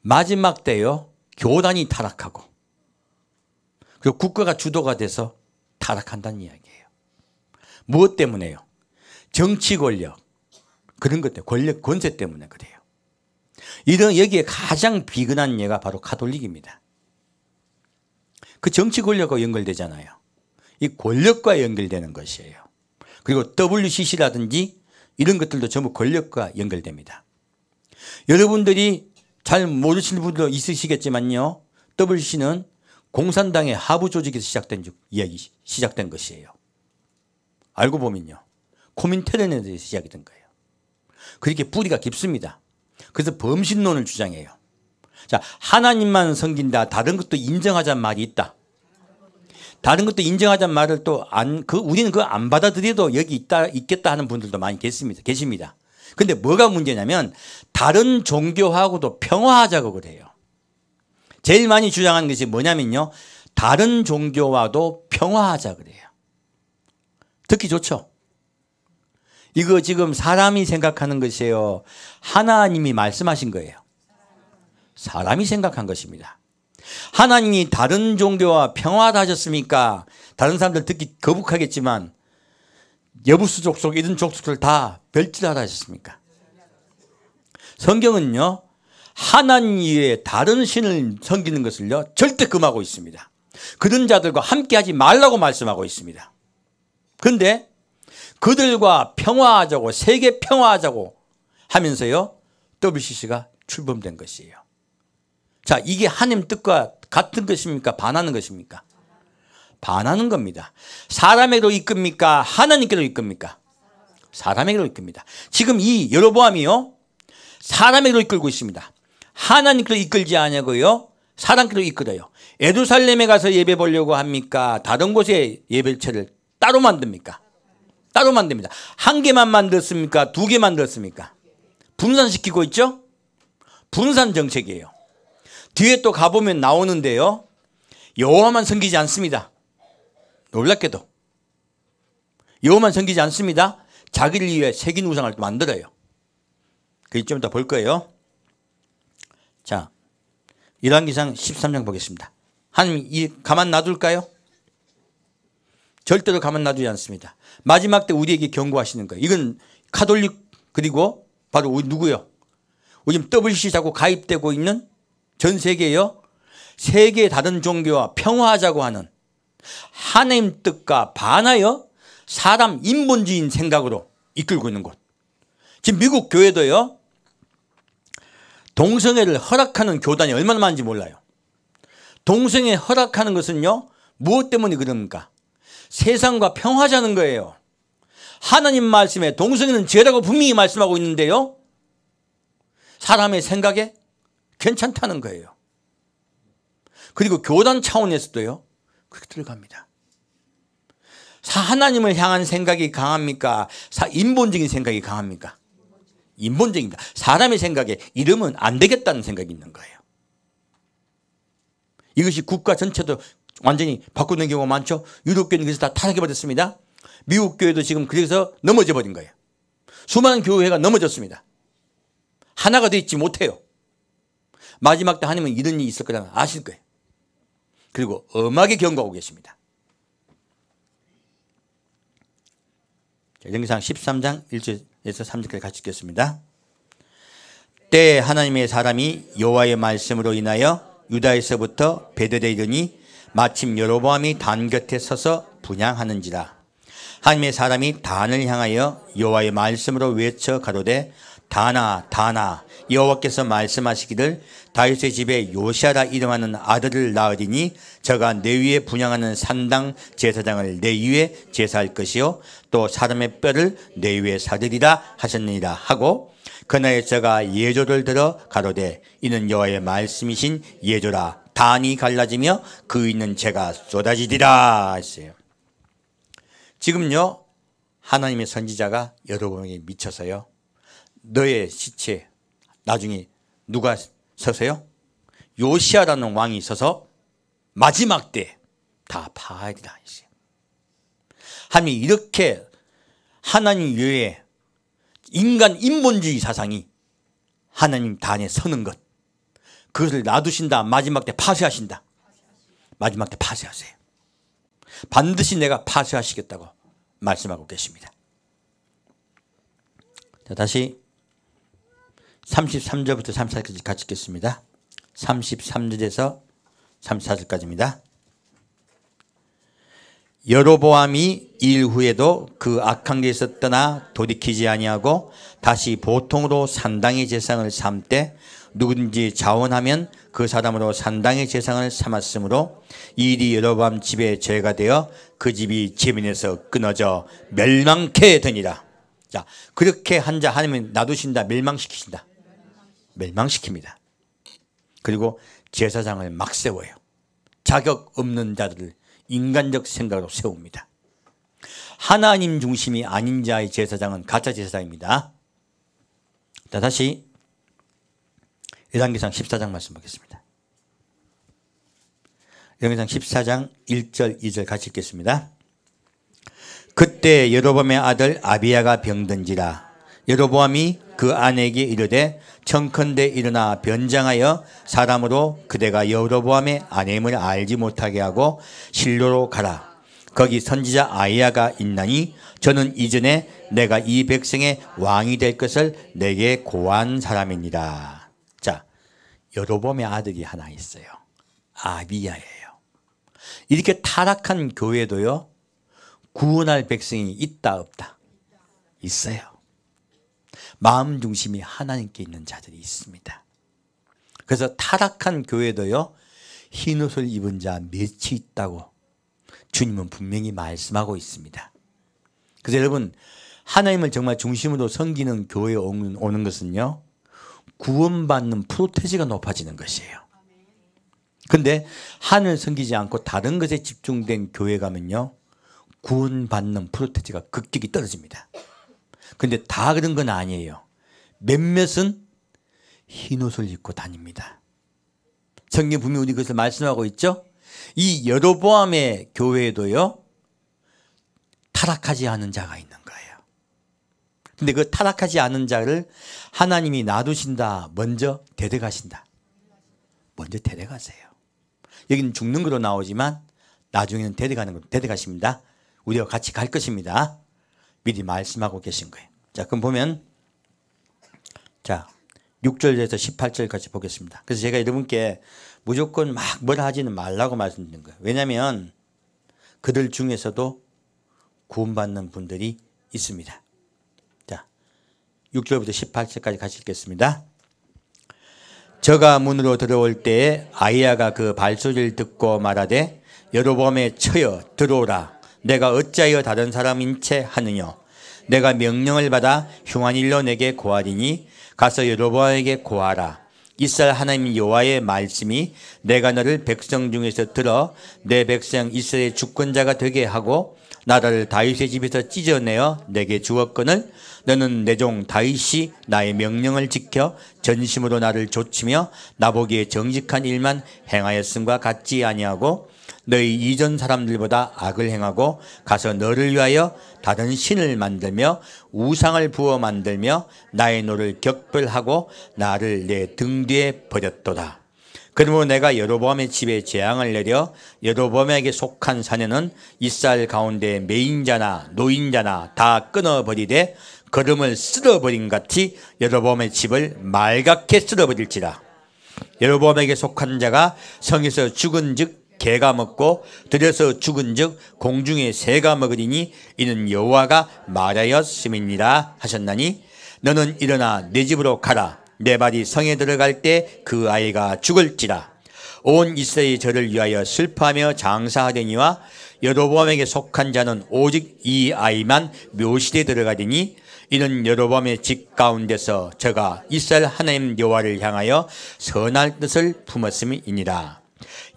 마지막 때요, 교단이 타락하고 그리고 국가가 주도가 돼서 타락한다는 이야기예요. 무엇 때문에요? 정치 권력, 그런 것 때문에, 권력, 권세 때문에 그래요. 여기에 가장 비근한 예가 바로 가톨릭입니다. 그 정치 권력과 연결되잖아요. 이 권력과 연결되는 것이에요. 그리고 WCC라든지 이런 것들도 전부 권력과 연결됩니다. 여러분들이 잘 모르시는 분도 있으시겠지만요, WCC는 공산당의 하부 조직에서 시작된 것이에요. 알고 보면요, 코민테른에서 시작이 된 거예요. 그렇게 뿌리가 깊습니다. 그래서 범신론을 주장해요. 자, 하나님만 섬긴다, 다른 것도 인정하자는 말이 있다. 다른 것도 인정하자는 말을 또 우리는 그거 안 받아들여도 여기 있겠다 하는 분들도 많이 계십니다. 근데 뭐가 문제냐면 다른 종교하고도 평화하자고 그래요. 제일 많이 주장하는 것이 뭐냐면요, 다른 종교와도 평화하자 그래요. 듣기 좋죠? 이거 지금 사람이 생각하는 것이에요, 하나님이 말씀하신 거예요? 사람이 생각한 것입니다. 하나님이 다른 종교와 평화하다 하셨습니까? 다른 사람들 듣기 거북하겠지만 여부수 족속 이런 족속들 다 별질하다 하셨습니까? 성경은요, 하나님 이외에 다른 신을 섬기는 것을요 절대 금하고 있습니다. 그런 자들과 함께하지 말라고 말씀하고 있습니다. 그런데 그들과 평화하자고, 세계 평화하자고 하면서요 WCC가 출범된 것이에요. 자, 이게 하나님 뜻과 같은 것입니까? 반하는 것입니까? 반하는 겁니다. 사람에게로 이끕니까? 하나님께로 이끕니까? 사람에게로 이끕니다. 지금 이 여로보암이요 사람에게로 이끌고 있습니다. 하나님께로 이끌지 아니하고요 사람께로 이끌어요. 예루살렘에 가서 예배 보려고 합니까? 다른 곳에 예배체를 따로 만듭니까? 따로 만듭니다. 한 개만 만들었습니까? 두 개 만들었습니까? 분산시키고 있죠? 분산 정책이에요. 뒤에 또 가보면 나오는데요, 여호와만 섬기지 않습니다. 놀랍게도 여호와만 섬기지 않습니다. 자기를 위해 새긴 우상을 또 만들어요. 그 좀 이따 볼 거예요. 자, 열왕기상 13장 보겠습니다. 하나님 이 가만 놔둘까요? 절대로 가만 놔두지 않습니다. 마지막 때 우리에게 경고하시는 거예요. 이건 카톨릭, 그리고 바로 우리 누구요? 우리 지금 WCC 자꾸 가입되고 있는 전 세계요, 세계의 다른 종교와 평화하자고 하는 하나님 뜻과 반하여 사람 인본주의인 생각으로 이끌고 있는 곳. 지금 미국 교회도요 동성애를 허락하는 교단이 얼마나 많은지 몰라요. 동성애 허락하는 것은요 무엇 때문에 그럽니까? 세상과 평화하자는 거예요. 하나님 말씀에 동성애는 죄라고 분명히 말씀하고 있는데요 사람의 생각에 괜찮다는 거예요. 그리고 교단 차원에서도요 그렇게 들어갑니다. 하나님을 향한 생각이 강합니까? 인본적인 생각이 강합니까? 인본적입니다. 사람의 생각에 이러면 안 되겠다는 생각이 있는 거예요. 이것이 국가 전체도 완전히 바꾸는 경우가 많죠. 유럽교회는 그래서 다 타락해버렸습니다. 미국 교회도 지금 그래서 넘어져 버린 거예요. 수많은 교회가 넘어졌습니다. 하나가 되어 있지 못해요. 마지막 때 하나님은 이런 일이 있을 거라는 아실 거예요. 그리고 엄하게 경고하고 계십니다. 열왕기상 13장 1절에서 3절까지 같이 읽겠습니다. 때에 하나님의 사람이 여호와의 말씀으로 인하여 유다에서부터 베델에 이르니 마침 여로보암이 단 곁에 서서 분향하는지라. 하나님의 사람이 단을 향하여 여호와의 말씀으로 외쳐 가로되 다나 다나 여호와께서 말씀하시기를 다윗의 집에 요시아라 이름하는 아들을 낳으리니 저가 내 위에 분향하는 산당 제사장을 내 위에 제사할 것이요 또 사람의 뼈를 내 위에 사르리라 하셨느니라 하고 그날에 저가 예조를 들어 가로되 이는 여호와의 말씀이신 예조라. 단이 갈라지며 그 있는 재가 쏟아지리라 했어요. 지금요 하나님의 선지자가 여러분에게 미쳐서요 너의 시체 나중에 누가 서서요? 요시아라는 왕이 서서 마지막 때 다 파하리라 했어요. 하나님이 이렇게 하나님 외에 인간 인본주의 사상이 하나님 단에 서는 것, 그것을 놔두신다. 마지막 때 파쇄하신다. 마지막 때 파쇄하세요. 반드시 내가 파쇄하시겠다고 말씀하고 계십니다. 자, 다시 33절부터 34절까지 같이 읽겠습니다. 33절에서 34절까지입니다. 여로보암이 일 후에도 그 악한 길에서 떠나 돌이키지 아니하고 다시 보통으로 산당의 제상을 삼되 누구든지 자원하면 그 사람으로 산당의 제상을 삼았으므로 이 일이 여로보암 집에 죄가 되어 그 집이 재민에서 끊어져 멸망케 되니라. 자, 그렇게 한 자 하나님은 놔두신다, 멸망시키신다. 멸망시킵니다. 그리고 제사장을 막 세워요. 자격 없는 자들을 인간적 생각으로 세웁니다. 하나님 중심이 아닌 자의 제사장은 가짜 제사장입니다. 자, 다시 열왕기상 14장 말씀 보겠습니다. 열왕기상 14장 1절 2절 같이 읽겠습니다. 그때 여로보암의 아들 아비야가 병든지라. 여로보암이 그 아내에게 이르되 청컨대 일어나 변장하여 사람으로 그대가 여로보암의 아내임을 알지 못하게 하고 실로로 가라. 거기 선지자 아이야가 있나니 저는 이전에 내가 이 백성의 왕이 될 것을 내게 고한 사람이니라. 자, 여로보암의 아들이 하나 있어요. 아비야예요. 이렇게 타락한 교회도요, 구원할 백성이 있다 없다? 있어요. 마음 중심이 하나님께 있는 자들이 있습니다. 그래서 타락한 교회도요, 흰옷을 입은 자 몇이 있다고 주님은 분명히 말씀하고 있습니다. 그래서 여러분, 하나님을 정말 중심으로 섬기는 교회에 오는 것은요, 구원받는 프로테지가 높아지는 것이에요. 그런데 하나님을 섬기지 않고 다른 것에 집중된 교회 가면요, 구원받는 프로테지가 급격히 떨어집니다. 그런데 다 그런 건 아니에요. 몇몇은 흰옷을 입고 다닙니다. 성경 분명히 우리 그것을 말씀하고 있죠. 이 여로보암의 교회에도요, 타락하지 않은 자가 있는 거예요. 근데 그 타락하지 않은 자를 하나님이 놔두신다. 먼저 데려가신다. 먼저 데려가세요. 여기는 죽는 거로 나오지만 나중에는 데려가는 거로 데려가십니다. 우리와 같이 갈 것입니다. 미리 말씀하고 계신 거예요. 자, 그럼 보면, 자, 6절에서 18절까지 보겠습니다. 그래서 제가 여러분께 무조건 막 뭐라 하지는 말라고 말씀드린 거예요. 왜냐하면 그들 중에서도 구원받는 분들이 있습니다. 자, 6절부터 18절까지 같이 읽겠습니다. 저가 문으로 들어올 때에 아이야가 그 발소리를 듣고 말하되 여로보암의 처여 들어오라. 내가 어찌하여 다른 사람인 채 하느냐. 내가 명령을 받아 흉한 일로 내게 고하리니 가서 여로보암에게 고하라. 이스라엘 하나님 여호와의 말씀이 내가 너를 백성 중에서 들어 내 백성 이스라엘의 주권자가 되게 하고 나라를 다윗의 집에서 찢어내어 내게 주었거늘 너는 내 종 다윗이 나의 명령을 지켜 전심으로 나를 좇으며 나보기에 정직한 일만 행하였음과 같지 아니하고 너희 이전 사람들보다 악을 행하고 가서 너를 위하여 다른 신을 만들며 우상을 부어 만들며 나의 노를 격벌하고 나를 내 등 뒤에 버렸도다. 그러므로 내가 여로보암의 집에 재앙을 내려 여로보암에게 속한 사내는 이스라엘 가운데 매인자나 노인자나 다 끊어버리되 거름을 쓸어버린 같이 여로보암의 집을 말갛게 쓸어버릴지라. 여로보암에게 속한 자가 성에서 죽은 즉 개가 먹고 들여서 죽은 즉 공중의 새가 먹으리니 이는 여호와가 말하였음이니라 하셨나니 너는 일어나 내 집으로 가라. 내 발이 성에 들어갈 때 그 아이가 죽을지라. 온 이스라엘이 저를 위하여 슬퍼하며 장사하려니와 여로보암에게 속한 자는 오직 이 아이만 묘실에 들어가리니 이는 여로보암의 집 가운데서 저가 이스라엘 하나님 여호와를 향하여 선할 뜻을 품었음이니라.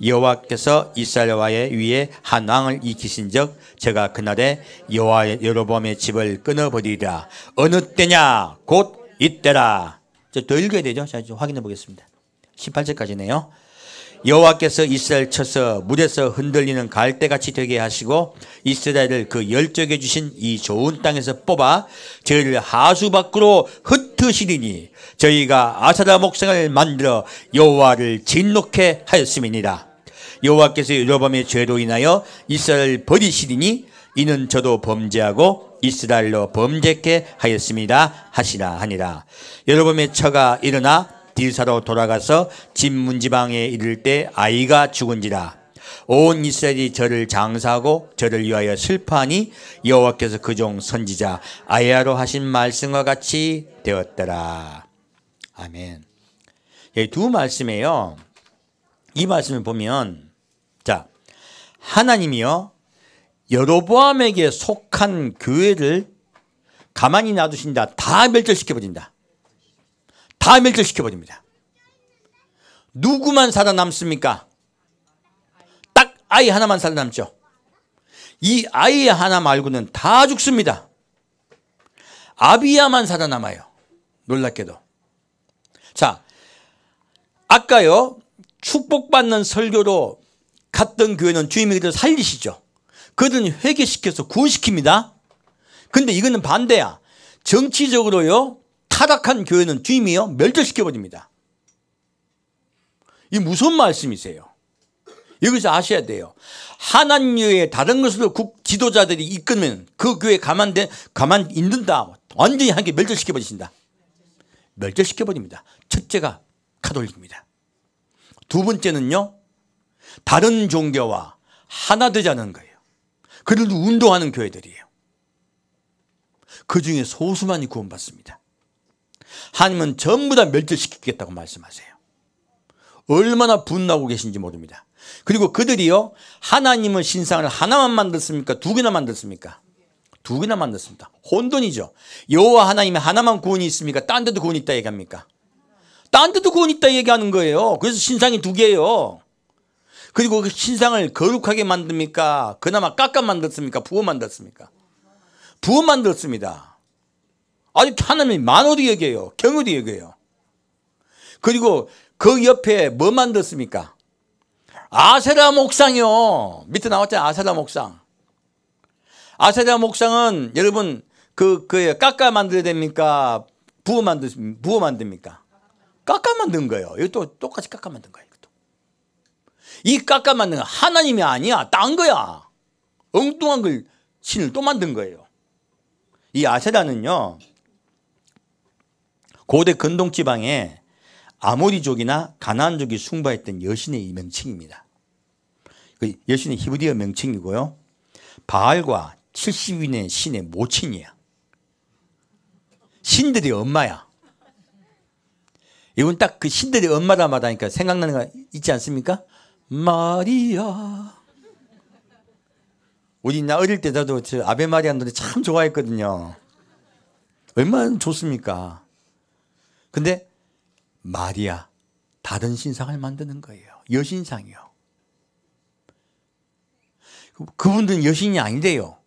여호와께서 이스라엘 위에 한 왕을 일으키신즉 제가 그날에 여로보암의 집을 끊어버리리라. 어느 때냐 곧 이때라. 더 읽어야 되죠. 자, 좀 확인해 보겠습니다. 18절까지네요. 여호와께서 이스라엘 쳐서 물에서 흔들리는 갈대같이 되게 하시고 이스라엘을 그 열적해 주신 이 좋은 땅에서 뽑아 저희를 하수 밖으로 흩으시리니 저희가 아사라 목상을 만들어 여호와를 진노케 하였음이니라. 여호와께서 여로보암의 죄로 인하여 이스라엘을 버리시리니 이는 저도 범죄하고 이스라엘로 범죄케 하였습니다 하시라 하니라. 여로보암의 처가 일어나 딜사로 돌아가서 집 문지방에 이를 때 아이가 죽은지라. 온 이스라엘이 저를 장사하고 저를 위하여 슬퍼하니 여호와께서 그 종 선지자 아이야로 하신 말씀과 같이 되었더라. 아멘. 두 말씀이에요. 이 말씀을 보면, 자, 하나님이요 여로보암에게 속한 교회를 가만히 놔두신다. 다 멸절시켜버린다. 다 멸절시켜버립니다. 누구만 살아남습니까? 딱 아이 하나만 살아남죠. 이 아이 하나 말고는 다 죽습니다. 아비야만 살아남아요. 놀랍게도. 자, 아까요 축복받는 설교로 갔던 교회는 주님이 그대로 살리시죠. 그들은 회개시켜서 구원시킵니다. 근데 이거는 반대야. 정치적으로요 타락한 교회는 주님이요 멸절시켜버립니다. 이 무슨 말씀이세요? 여기서 아셔야 돼요. 하나님 외에 다른 것으로 지도자들이 이끌면 그 교회 가만 있는다. 완전히 한 개 멸절시켜버리신다. 멸절시켜버립니다. 첫째가 가톨릭입니다. 두 번째는요 다른 종교와 하나 되자는 거예요. 그들도 운동하는 교회들이에요. 그중에 소수만이 구원받습니다. 하나님은 전부 다 멸절시키겠다고 말씀하세요. 얼마나 분노하고 계신지 모릅니다. 그리고 그들이요 하나님의 신상을 하나만 만들었습니까? 두 개나 만들었습니까? 두 개나 만들었습니다. 혼돈이죠. 여호와 하나님의 하나만 구원이 있습니까? 딴 데도 구원이 있다 얘기합니까? 딴 데도 구원이 있다 얘기하는 거예요. 그래서 신상이 두 개예요. 그리고 그 신상을 거룩하게 만듭니까? 그나마 깎아 만들었습니까? 부어 만들었습니까? 부어 만들었습니다. 아직 하나님이 만오리 여겨요. 경오리 여겨요. 그리고 그 옆에 뭐 만들었습니까? 아세라 목상이요. 밑에 나왔잖아요. 아세라 목상. 아세라 목상은 여러분 그 깎아 만들어야 됩니까? 부어 만듭니까? 깎아 만든 거예요. 이것도 똑같이 깎아 만든 거예요. 이것도. 이 깎아 만든 건 하나님이 아니야. 딴 거야. 엉뚱한 걸 신을 또 만든 거예요. 이 아세라는요 고대 근동 지방에 아모리족이나 가나안족이 숭배했던 여신의 명칭입니다. 그 여신의 히브리어 명칭이고요. 바알과 70인의 신의 모친이야. 신들의 엄마야. 이건 딱 그 신들의 엄마라 말하니까 생각나는 거 있지 않습니까? 마리아. 우리 나 어릴 때 저도 저 아베 마리아 노래 참 좋아했거든요. 얼마나 좋습니까? 근데 마리아 다른 신상을 만드는 거예요. 여신상이요. 그분들은 여신이 아닌데요.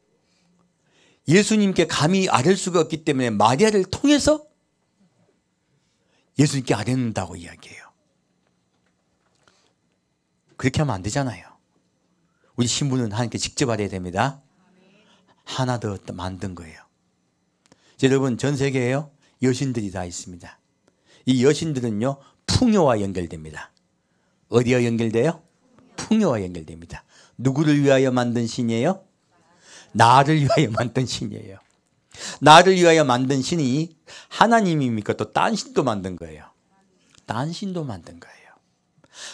예수님께 감히 아랠 수가 없기 때문에 마리아를 통해서 예수님께 아뢰는다고 이야기해요. 그렇게 하면 안 되잖아요. 우리 신부는 하나님께 직접 아뢰야 됩니다. 하나 더 만든 거예요. 여러분 전 세계에요 여신들이 다 있습니다. 이 여신들은요 풍요와 연결됩니다. 어디와 연결돼요? 풍요와 연결됩니다. 누구를 위하여 만든 신이에요? 나를 위하여 만든 신이에요. 나를 위하여 만든 신이 하나님입니까? 또 딴 신도 만든 거예요. 딴 신도 만든 거예요.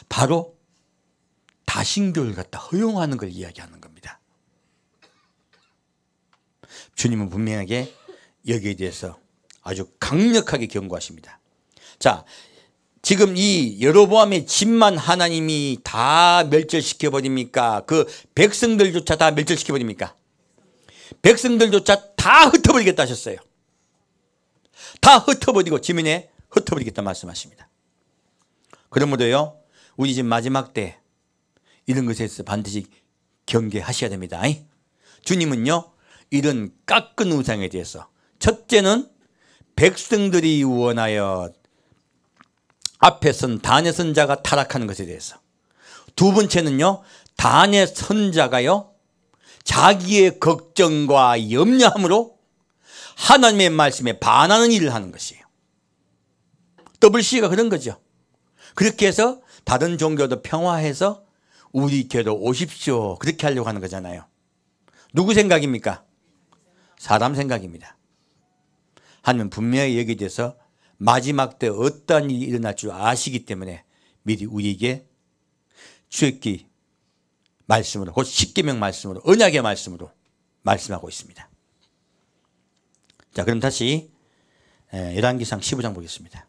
바로 다신교를 갖다 허용하는 걸 이야기하는 겁니다. 주님은 분명하게 여기에 대해서 아주 강력하게 경고하십니다. 자, 지금 이 여로보암의 집만 하나님이 다 멸절시켜버립니까? 그 백성들조차 다 멸절시켜버립니까? 백성들조차 다 흩어버리겠다 하셨어요. 다 흩어버리고 지면에 흩어버리겠다 말씀하십니다. 그러므로요 우리 지금 마지막 때 이런 것에서 반드시 경계하셔야 됩니다. 주님은요 이런 깎은 우상에 대해서 첫째는 백성들이 원하여 앞에 선 단의 선자가 타락하는 것에 대해서, 두 번째는요 단의 선자가요 자기의 걱정과 염려함으로 하나님의 말씀에 반하는 일을 하는 것이에요. WC가 그런 거죠. 그렇게 해서 다른 종교도 평화해서 우리 교회로 오십시오 그렇게 하려고 하는 거잖아요. 누구 생각입니까? 사람 생각입니다. 하나님은 분명히 여기에 대해서 마지막 때 어떠한 일이 일어날 줄 아시기 때문에 미리 우리에게 출애굽기 말씀으로, 곧 십계명 말씀으로, 언약의 말씀으로 말씀하고 있습니다. 자, 그럼 다시 열왕기상 15장 보겠습니다.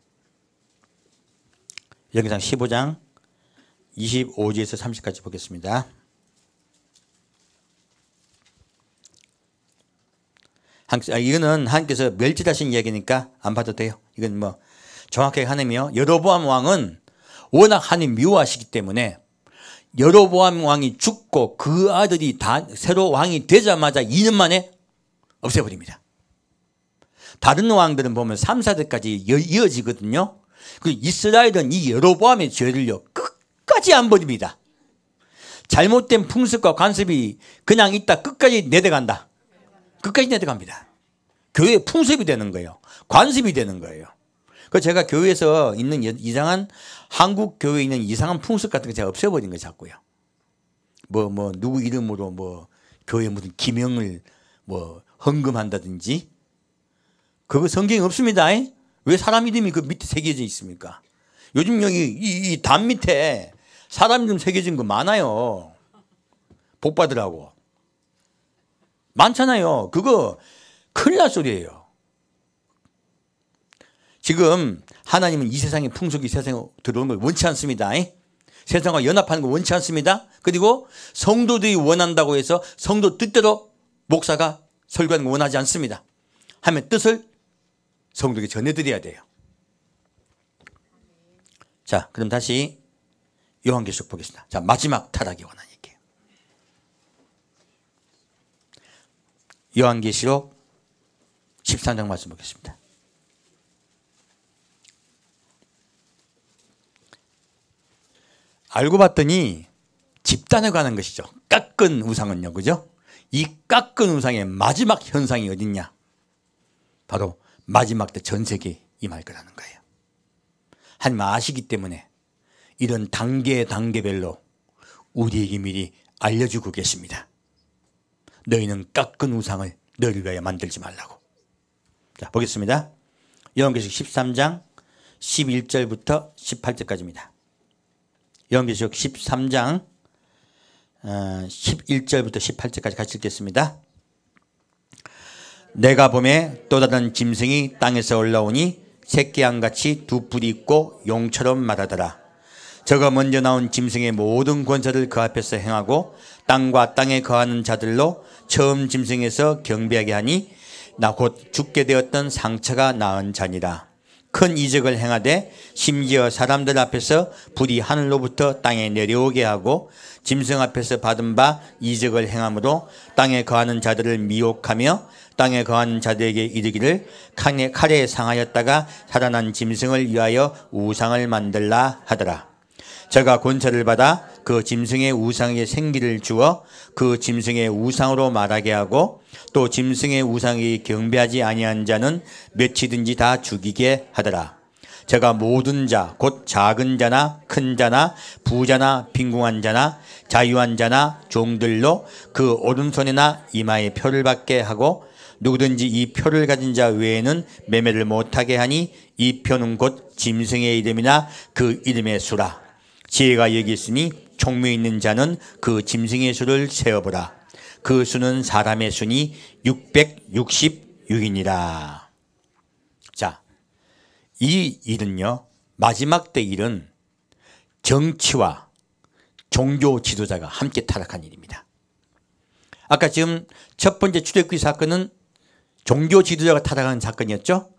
열왕기상 15장 25절에서 30까지 보겠습니다. 이거는 하나님께서 멸절하신 이야기니까 안 봐도 돼요. 이건 뭐 정확하게 하나님이요 여로보암 왕은 워낙 하나님 미워하시기 때문에 여로보암 왕이 죽고 그 아들이 다 새로 왕이 되자마자 2년 만에 없애버립니다. 다른 왕들은 보면 3, 4대까지 이어지거든요. 그 이스라엘은 이 여로보암의 죄를요 끝까지 안 버립니다. 잘못된 풍습과 관습이 그냥 있다 끝까지 내려간다. 끝까지 내려갑니다. 교회 풍습이 되는 거예요. 관습이 되는 거예요. 그 제가 교회에서 있는 이상한 한국 교회에 있는 이상한 풍습 같은 거 제가 없애버린 거예요. 자꾸요. 뭐 누구 이름으로 뭐 교회 무슨 기명을 뭐 헌금한다든지 그거 성경에 없습니다. 왜 사람 이름이 그 밑에 새겨져 있습니까? 요즘 여기 이 담 밑에 사람 이름 새겨진 거 많아요. 복 받으라고. 많잖아요. 그거 큰일 날 소리예요. 지금 하나님은 이 세상의 풍속이 세상에 들어오는 걸 원치 않습니다. 세상과 연합하는 걸 원치 않습니다. 그리고 성도들이 원한다고 해서 성도 뜻대로 목사가 설교하는 걸 원하지 않습니다. 하면 뜻을 성도에게 전해드려야 돼요. 자, 그럼 다시 요한계시록 보겠습니다. 자, 마지막 타락에 관한 얘기예요. 요한계시록 13장 말씀 보겠습니다. 알고 봤더니 집단에 관한 것이죠. 깎은 우상은요. 그죠? 이 깎은 우상의 마지막 현상이 어딨냐? 바로 마지막 때 전 세계에 임할 거라는 거예요. 하나님 아시기 때문에 이런 단계별로 우리에게 미리 알려주고 계십니다. 너희는 깎은 우상을 너희를 위하여 만들지 말라고. 자, 보겠습니다. 요한계시록 13장 11절부터 18절까지입니다. 요한계시록 13장 11절부터 18절까지 같이 읽겠습니다. 내가 보매 또 다른 짐승이 땅에서 올라오니 새끼양같이 두 뿔이 있고 용처럼 말하더라. 저가 먼저 나온 짐승의 모든 권세를 그 앞에서 행하고 땅과 땅에 거하는 자들로 처음 짐승에서 경배하게 하니 나 곧 죽게 되었던 상처가 나은 자니라. 큰 이적을 행하되 심지어 사람들 앞에서 불이 하늘로부터 땅에 내려오게 하고 짐승 앞에서 받은 바 이적을 행함으로 땅에 거하는 자들을 미혹하며 땅에 거하는 자들에게 이르기를 칼에 상하였다가 살아난 짐승을 위하여 우상을 만들라 하더라. 저가 권세를 받아 그 짐승의 우상에게 생기를 주어 그 짐승의 우상으로 말하게 하고 또 짐승의 우상에 경배하지 아니한 자는 몇이든지 다 죽이게 하더라. 저가 모든 자 곧 작은 자나 큰 자나 부자나 빈궁한 자나 자유한 자나 종들로 그 오른손이나 이마에 표를 받게 하고 누구든지 이 표를 가진 자 외에는 매매를 못하게 하니 이 표는 곧 짐승의 이름이나 그 이름의 수라. 지혜가 여기 있으니 총명이 있는 자는 그 짐승의 수를 세어보라. 그 수는 사람의 수니 666이니라. 자, 이 일은요, 마지막 때 일은 정치와 종교 지도자가 함께 타락한 일입니다. 아까 지금 첫 번째 출애굽기 사건은 종교 지도자가 타락한 사건이었죠.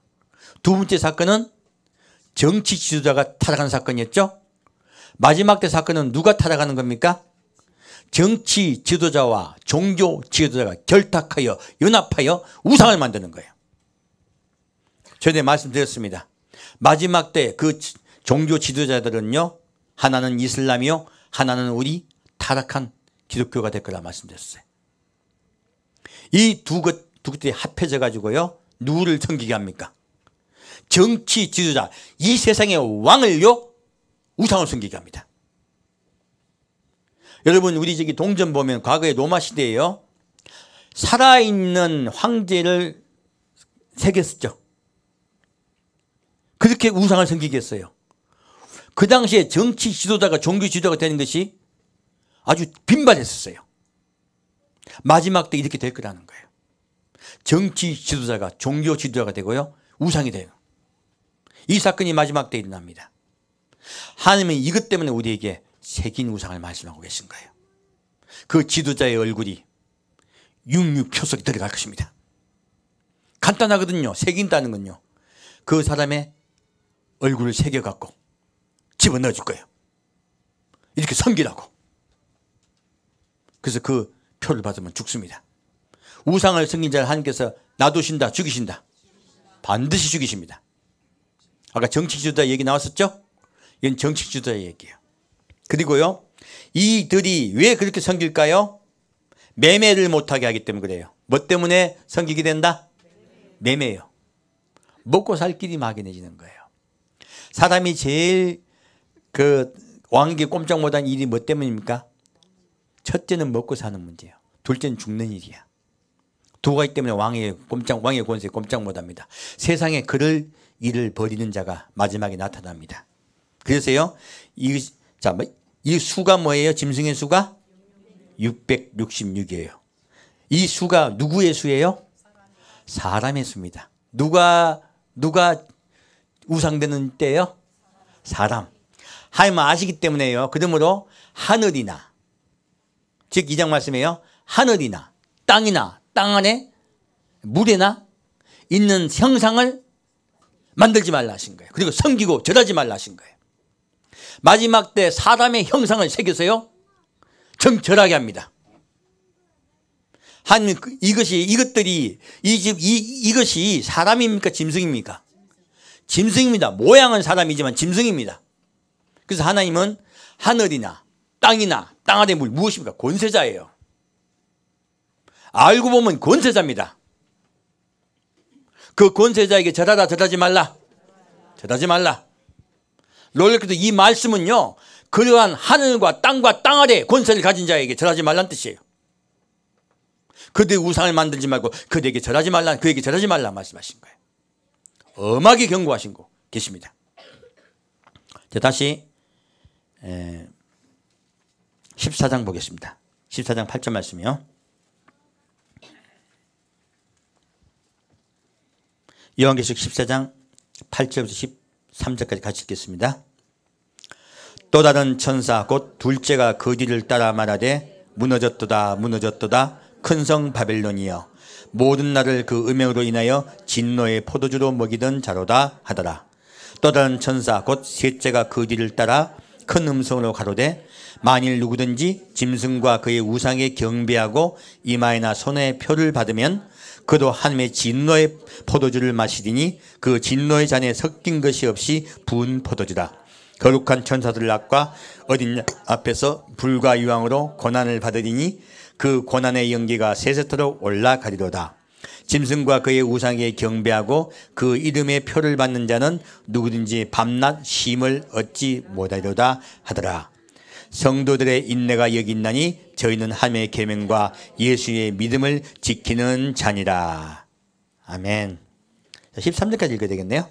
두 번째 사건은 정치 지도자가 타락한 사건이었죠. 마지막 때 사건은 누가 타락하는 겁니까? 정치 지도자와 종교 지도자가 결탁하여 연합하여 우상을 만드는 거예요. 전에 말씀드렸습니다. 마지막 때 그 종교 지도자들은요, 하나는 이슬람이요, 하나는 우리 타락한 기독교가 될 거라 말씀드렸어요. 이 두 것들이 합해져 가지고요, 누구를 섬기게 합니까? 정치 지도자, 이 세상의 왕을요, 우상을 섬기게 합니다. 여러분, 우리 저기 동전 보면 과거에 로마 시대에요, 살아있는 황제를 새겼었죠. 그렇게 우상을 섬기게 했어요. 그 당시에 정치 지도자가 종교 지도자가 되는 것이 아주 빈발했었어요. 마지막 때 이렇게 될 거라는 거예요. 정치 지도자가 종교 지도자가 되고요, 우상이 돼요. 이 사건이 마지막 때 일어납니다. 하나님은 이것 때문에 우리에게 새긴 우상을 말씀하고 계신 거예요. 그 지도자의 얼굴이 육류표석이 들어갈 것입니다. 간단하거든요. 새긴다는 건요, 그 사람의 얼굴을 새겨갖고 집어넣어 줄 거예요. 이렇게 섬기라고. 그래서 그 표를 받으면 죽습니다. 우상을 섬긴 자를 하나님께서 놔두신다, 죽이신다? 반드시 죽이십니다. 아까 정치주도자 얘기 나왔었죠? 이건 정치주도자 얘기예요. 그리고요, 이들이 왜 그렇게 섬길까요? 매매를 못하게 하기 때문에 그래요. 뭐 때문에 섬기게 된다? 매매예요. 먹고 살 길이 막연해지는 거예요. 사람이 제일 왕에게 꼼짝 못한 일이 뭐 때문입니까? 첫째는 먹고 사는 문제예요. 둘째는 죽는 일이야. 두 가지 때문에 왕의 권세에 꼼짝 못합니다. 세상에 그럴 일을 벌이는 자가 마지막에 나타납니다. 그래서요, 이 수가 뭐예요? 짐승의 수가 666이에요. 이 수가 누구의 수예요? 사람의 수입니다. 누가 우상되는 때예요? 사람. 하나님은 아시기 때문에요. 그러므로 하늘이나, 즉 2장 말씀이에요. 하늘이나 땅이나 땅 안에 물에나 있는 형상을 만들지 말라 하신 거예요. 그리고 섬기고 절하지 말라 하신 거예요. 마지막 때 사람의 형상을 새겨서요, 절하게 합니다. 하나님, 이것이 사람입니까? 짐승입니까? 짐승입니다. 모양은 사람이지만 짐승입니다. 그래서 하나님은 하늘이나 땅이나 땅 아래 물, 무엇입니까? 권세자예요. 알고 보면 권세자입니다. 그 권세자에게 절하라, 절하지 말라. 절하지 말라. 놀랍게도 이 말씀은요, 그러한 하늘과 땅과 땅 아래 권세를 가진 자에게 절하지 말라는 뜻이에요. 그들의 우상을 만들지 말고 그들에게 절하지 말라, 그에게 절하지 말라 말씀하신 거예요. 엄하게 경고하신 거 계십니다. 자, 다시 14장 보겠습니다. 14장 8절 말씀이요. 요한계시록 14장 8절부터 13절까지 같이 읽겠습니다. 또 다른 천사 곧 둘째가 그 뒤를 따라 말하되 무너졌도다 무너졌도다 큰 성 바벨론이여 모든 날을 그 음행으로 인하여 진노의 포도주로 먹이던 자로다 하더라. 또 다른 천사 곧 셋째가 그 뒤를 따라 큰 음성으로 가로되 만일 누구든지 짐승과 그의 우상에 경배하고 이마에나 손에 표를 받으면 그도 하나님의 진노의 포도주를 마시리니 그 진노의 잔에 섞인 것이 없이 부은 포도주다. 거룩한 천사들 앞과 어린 양 앞에서 불과 유황으로 고난을 받으리니 그 고난의 연기가 세세토록 올라가리로다. 짐승과 그의 우상에 경배하고 그 이름의 표를 받는 자는 누구든지 밤낮 쉼을 얻지 못하리로다 하더라. 성도들의 인내가 여기 있나니 저희는 하나님의 계명과 예수의 믿음을 지키는 자니라. 아멘. 13절까지 읽어야 되겠네요.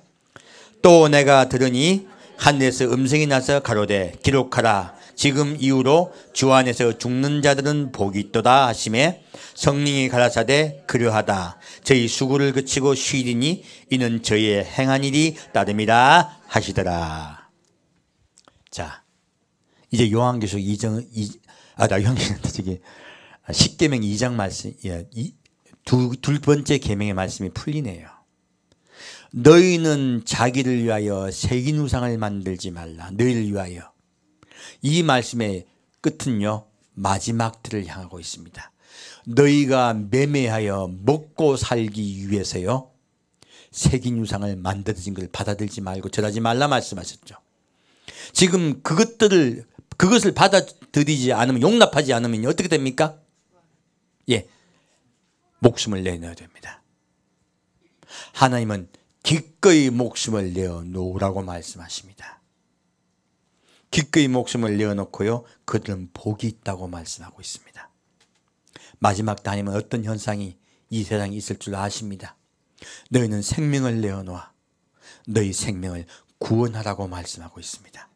또 내가 들으니 하늘에서 음성이 나서 가로되 기록하라. 지금 이후로 주 안에서 죽는 자들은 복이 있도다 하시매 성령이 가라사대 그러하다. 저희 수고를 그치고 쉬리니 이는 저희의 행한 일이 따름이라 하시더라. 자, 이제 요한계시록 10계명 2장 말씀, 두 번째 계명의 말씀이 풀리네요. 너희는 자기를 위하여 새긴 우상을 만들지 말라. 너희를 위하여. 이 말씀의 끝은요, 마지막 때를 향하고 있습니다. 너희가 매매하여 먹고 살기 위해서요, 새긴 우상을 만드는 걸 받아들이지 말고 절하지 말라 말씀하셨죠. 지금 그것을 받아들이지 않으면, 용납하지 않으면 어떻게 됩니까? 예, 목숨을 내놓아야 됩니다. 하나님은 기꺼이 목숨을 내어놓으라고 말씀하십니다. 기꺼이 목숨을 내어놓고요, 그들은 복이 있다고 말씀하고 있습니다. 마지막 때 하나님은 어떤 현상이 이 세상에 있을 줄 아십니다. 너희는 생명을 내어놓아 너희 생명을 구원하라고 말씀하고 있습니다.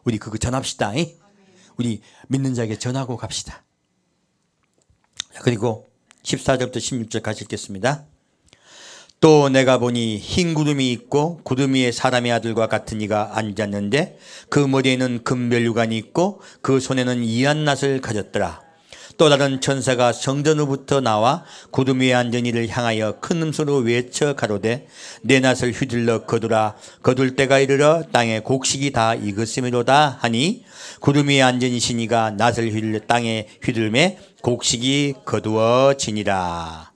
우리 그거 전합시다. 우리 믿는 자에게 전하고 갑시다. 그리고 14절부터 16절 같이 읽겠습니다. 또 내가 보니 흰 구름이 있고 구름 위에 사람의 아들과 같은 이가 앉았는데 그 머리에는 금면류관이 있고 그 손에는 이한 낫을 가졌더라. 또 다른 천사가 성전으로부터 나와 구름 위에 앉은 이를 향하여 큰 음소리로 외쳐 가로되 내 낫을 휘둘러 거두라. 거둘 때가 이르러 땅에 곡식이 다 익었음이로다 하니 구름 위에 앉은 이신이가 낫을 휘둘러 땅에 휘둘매 곡식이 거두어지니라.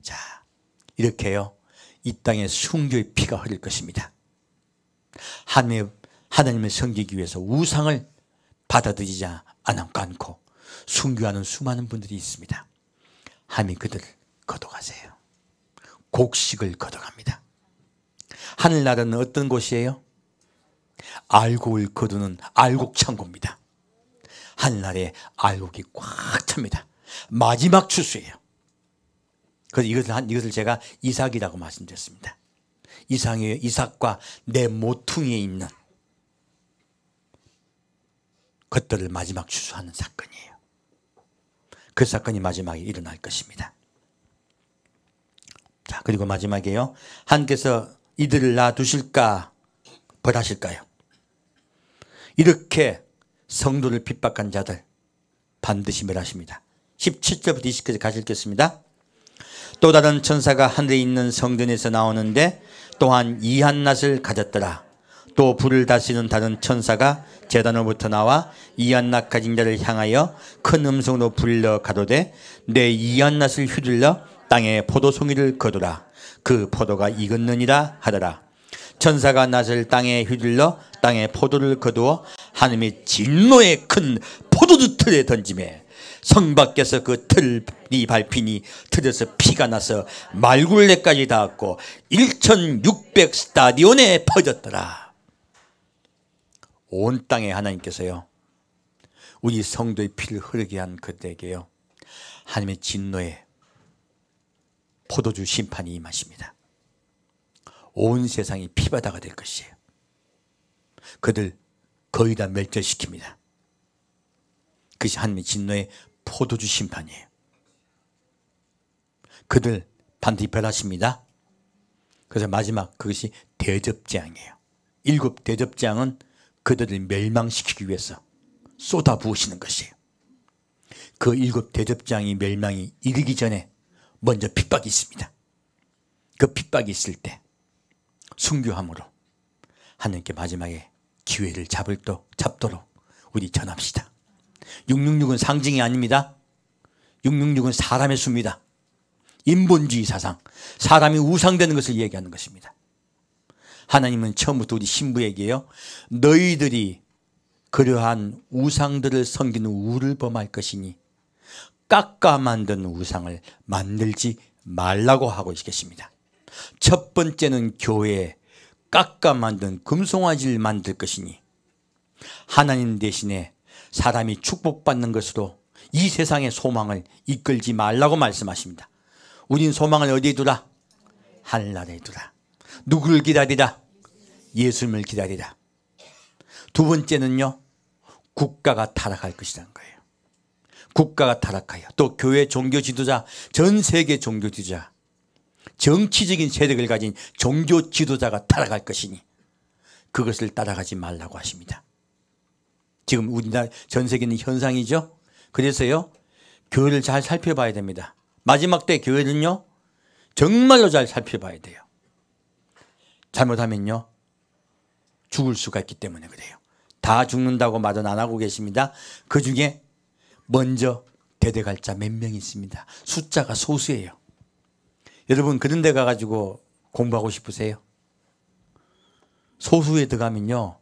자, 이렇게요, 이 땅에 순교의 피가 흐를 것입니다. 하나님을 섬기기 위해서 우상을 받아들이지 않고 순교하는 수많은 분들이 있습니다. 하나님이 그들을 거둬가세요. 곡식을 거둬갑니다. 하늘나라는 어떤 곳이에요? 알곡을 거두는 알곡 창고입니다. 하늘나라에 알곡이 꽉 찹니다. 마지막 추수예요. 그래서 이것을 제가 이삭이라고 말씀드렸습니다. 이삭과 내 모퉁이에 있는 것들을 마지막 추수하는 사건이에요. 그 사건이 마지막에 일어날 것입니다. 자, 그리고 마지막에요. 하나님께서 이들을 놔두실까 벌하실까요? 이렇게 성도를 핍박한 자들 반드시 멸하십니다. 17절부터 20절까지 같이 읽겠습니다. 또 다른 천사가 하늘에 있는 성전에서 나오는데 또한 이한 낫을 가졌더라. 또 불을 다스리는 다른 천사가 제단으로부터 나와 이한 낫 가진 자를 향하여 큰 음성으로 불러 가로되 내 이한 낫을 휘둘러 땅에 포도송이를 거두라. 그 포도가 익었느니라 하더라. 천사가 낫을 땅에 휘둘러 땅에 포도를 거두어 하나님의 진노의 큰 포도주 틀에 던지매 성 밖에서 그 틀이 밟히니 틀에서 피가 나서 말굴레까지 닿았고 1600 스타디온에 퍼졌더라. 온 땅에 하나님께서요 우리 성도의 피를 흐르게 한 그들에게요 하나님의 진노의 포도주 심판이 임하십니다. 온 세상이 피바다가 될 것이에요. 그들 거의 다 멸절시킵니다. 그것이 하나님의 진노의 포도주 심판이에요. 그들 반드시 벌하십니다. 그래서 마지막 그것이 대접재앙이에요. 7 대접재앙은 그들을 멸망시키기 위해서 쏟아부으시는 것이에요. 그 7 대접재앙이 멸망이 이르기 전에 먼저 핍박이 있습니다. 그 핍박이 있을 때 순교함으로 하나님께 마지막에 기회를 잡도록 우리 전합시다. 666은 상징이 아닙니다. 666은 사람의 수입니다. 인본주의 사상, 사람이 우상되는 것을 얘기하는 것입니다. 하나님은 처음부터 우리 신부에게요 너희들이 그러한 우상들을 섬기는 우를 범할 것이니 깎아 만든 우상을 만들지 말라고 하고 계십니다. 첫 번째는 교회에 깎아 만든 금송아지를 만들 것이니 하나님 대신에 사람이 축복받는 것으로 이 세상의 소망을 이끌지 말라고 말씀하십니다. 우린 소망을 어디에 두라? 하늘나라에 두라. 누구를 기다리라? 예수님을 기다리라. 두 번째는요 국가가 타락할 것이라는 거예요. 국가가 타락하여 또 교회 종교 지도자, 전 세계 종교 지도자, 정치적인 세력을 가진 종교 지도자가 타락할 것이니 그것을 따라가지 말라고 하십니다. 지금 우리나라 전 세계는 현상이죠. 그래서요 교회를 잘 살펴봐야 됩니다. 마지막 때 교회는요 정말로 잘 살펴봐야 돼요. 잘못하면요 죽을 수가 있기 때문에 그래요. 다 죽는다고 말은 안 하고 계십니다. 그 중에 먼저 대대갈 자 몇 명 있습니다. 숫자가 소수예요. 여러분 그런 데 가가지고 공부하고 싶으세요? 소수에 들어가면요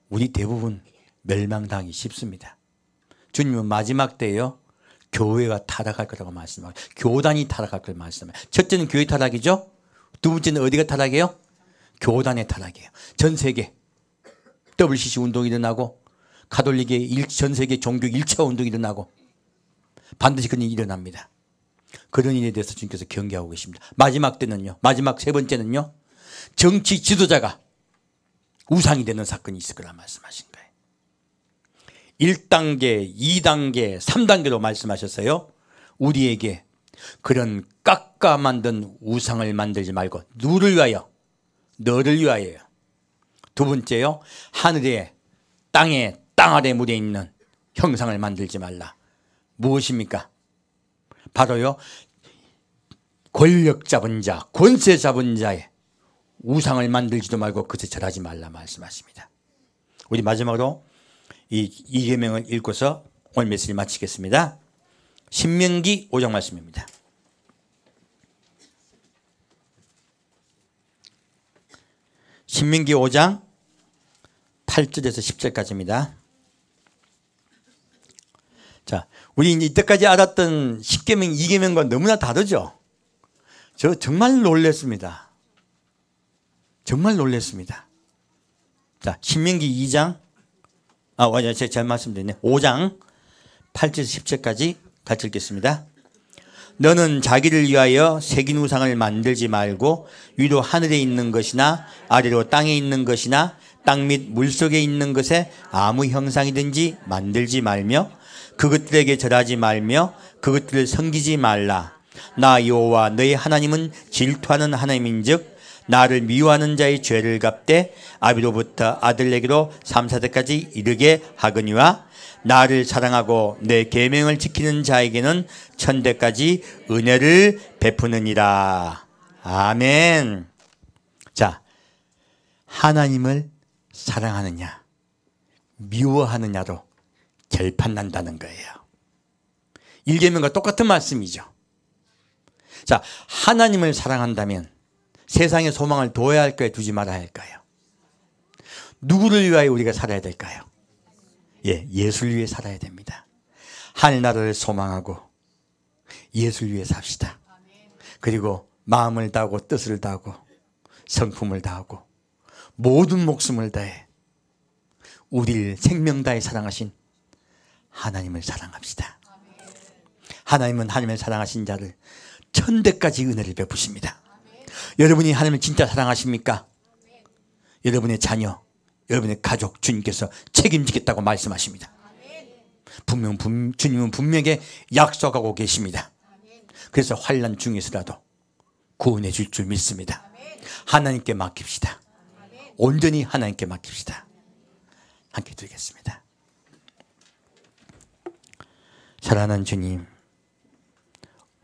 우리 대부분 멸망당하기 쉽습니다. 주님은 마지막 때에요 교회가 타락할 거라고 말씀하고 교단이 타락할 걸 말씀해요. 첫째는 교회 타락이죠. 두 번째는 어디가 타락이에요? 교단의 타락이에요. 전 세계 WCC 운동이 일어나고 가톨릭의 전 세계 종교 1차 운동이 일어나고 반드시 그런 일이 일어납니다. 그런 일에 대해서 주님께서 경계하고 계십니다. 마지막 때는요 마지막 세 번째는요 정치 지도자가 우상이 되는 사건이 있을 거라 말씀하신 거예요. 1단계, 2단계, 3단계로 말씀하셨어요. 우리에게 그런 깎아 만든 우상을 만들지 말고 누를 위하여? 너를 위하여요. 두 번째요 하늘에 땅에 땅 아래 물에 있는 형상을 만들지 말라. 무엇입니까? 바로요 권력 잡은 자, 권세 잡은 자의 우상을 만들지도 말고 그것에 절하지 말라 말씀하십니다. 우리 마지막으로 이 계명을 읽고서 오늘 메시지 마치겠습니다. 신명기 5장 말씀입니다. 신명기 5장 8절에서 10절까지입니다. 자, 우리 이때까지 알았던 10계명, 2계명과 너무나 다르죠? 저 정말 놀랐습니다. 정말 놀랐습니다. 자, 신명기 2장, 제가 잘 말씀드렸네. 5장 8절에서 10절까지 같이 읽겠습니다. 너는 자기를 위하여 새긴 우상을 만들지 말고 위로 하늘에 있는 것이나 아래로 땅에 있는 것이나 땅 및 물속에 있는 것에 아무 형상이든지 만들지 말며 그것들에게 절하지 말며 그것들을 섬기지 말라. 나 여호와 너의 하나님은 질투하는 하나님인즉 나를 미워하는 자의 죄를 갚되 아비로부터 아들에게로 3, 4대까지 이르게 하거니와 나를 사랑하고 내 계명을 지키는 자에게는 천대까지 은혜를 베푸느니라. 아멘. 자, 하나님을 사랑하느냐 미워하느냐로 결판난다는 거예요. 1계명과 똑같은 말씀이죠. 자, 하나님을 사랑한다면 세상의 소망을 둬야 할까요? 두지 말아야 할까요? 누구를 위하여 우리가 살아야 될까요? 예수를 위해 살아야 됩니다. 하늘나라를 소망하고 예수를 위해 삽시다. 그리고 마음을 다하고 뜻을 다하고 성품을 다하고 모든 목숨을 다해 우리를 생명 다해 사랑하신 하나님을 사랑합시다. 하나님은 하나님을 사랑하신 자를 천대까지 은혜를 베푸십니다. 여러분이 하나님을 진짜 사랑하십니까? 여러분의 자녀, 여러분의 가족 주님께서 책임지겠다고 말씀하십니다. 주님은 분명히 약속하고 계십니다. 그래서 환난 중에서라도 구원해 줄 줄 믿습니다. 하나님께 맡깁시다. 온전히 하나님께 맡깁시다. 함께 드리겠습니다. 사랑하는 주님,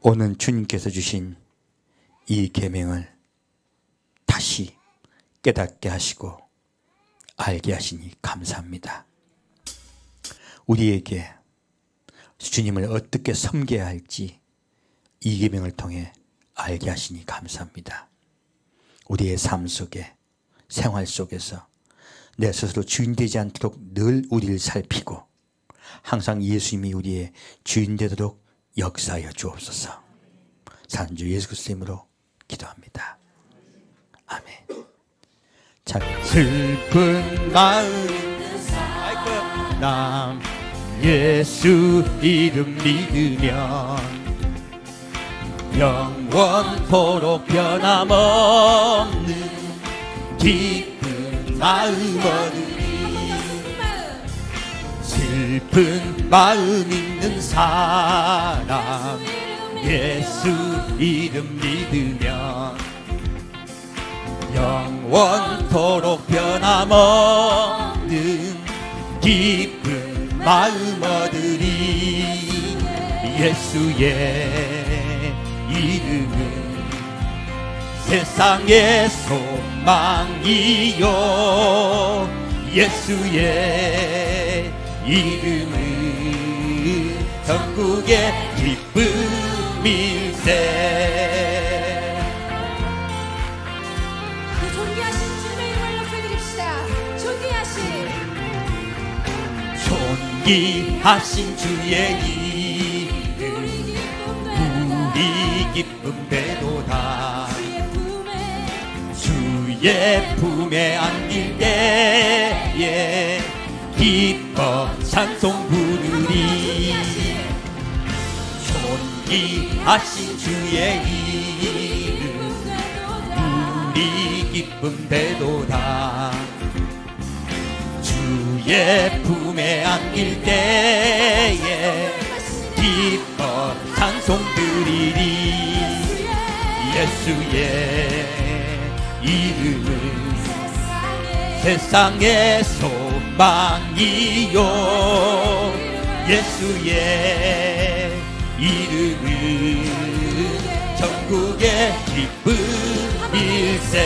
오늘 주님께서 주신 이 계명을 다시 깨닫게 하시고 알게 하시니 감사합니다. 우리에게 주님을 어떻게 섬겨야 할지 이 계명을 통해 알게 하시니 감사합니다. 우리의 삶 속에 생활 속에서 내 스스로 주인 되지 않도록 늘 우리를 살피고 항상 예수님이 우리의 주인 되도록 역사하여 주옵소서. 사는 주 예수 그리스도 이름으로 기도합니다. 아멘. 자, 슬픈 마음 남 예수 이름 믿으면 영원토록 변함없는 기쁜 마음 얻으리. 슬픈 마음 있는 사람 예수 이름 믿으면 영원토록 변함없는 기쁜 마음 얻으리. 예수의 이름은 세상의 소망이요 예수의 이름은 전국의 기쁨일세. 그 존귀하신 주님의 이름을 높여드립시다. 존귀하신 주의 이름 우리 기쁨 되도다. 주의 품에 안길 때에 기뻐 찬송 부르리. 존귀하신 주의 이름 우리 기쁨 되도다. 주의 품에 안길 때에 기뻐 찬송 드리리. 예수의 이름은 세상의 소망이요 예수의 이름은 전국의 기쁨일세.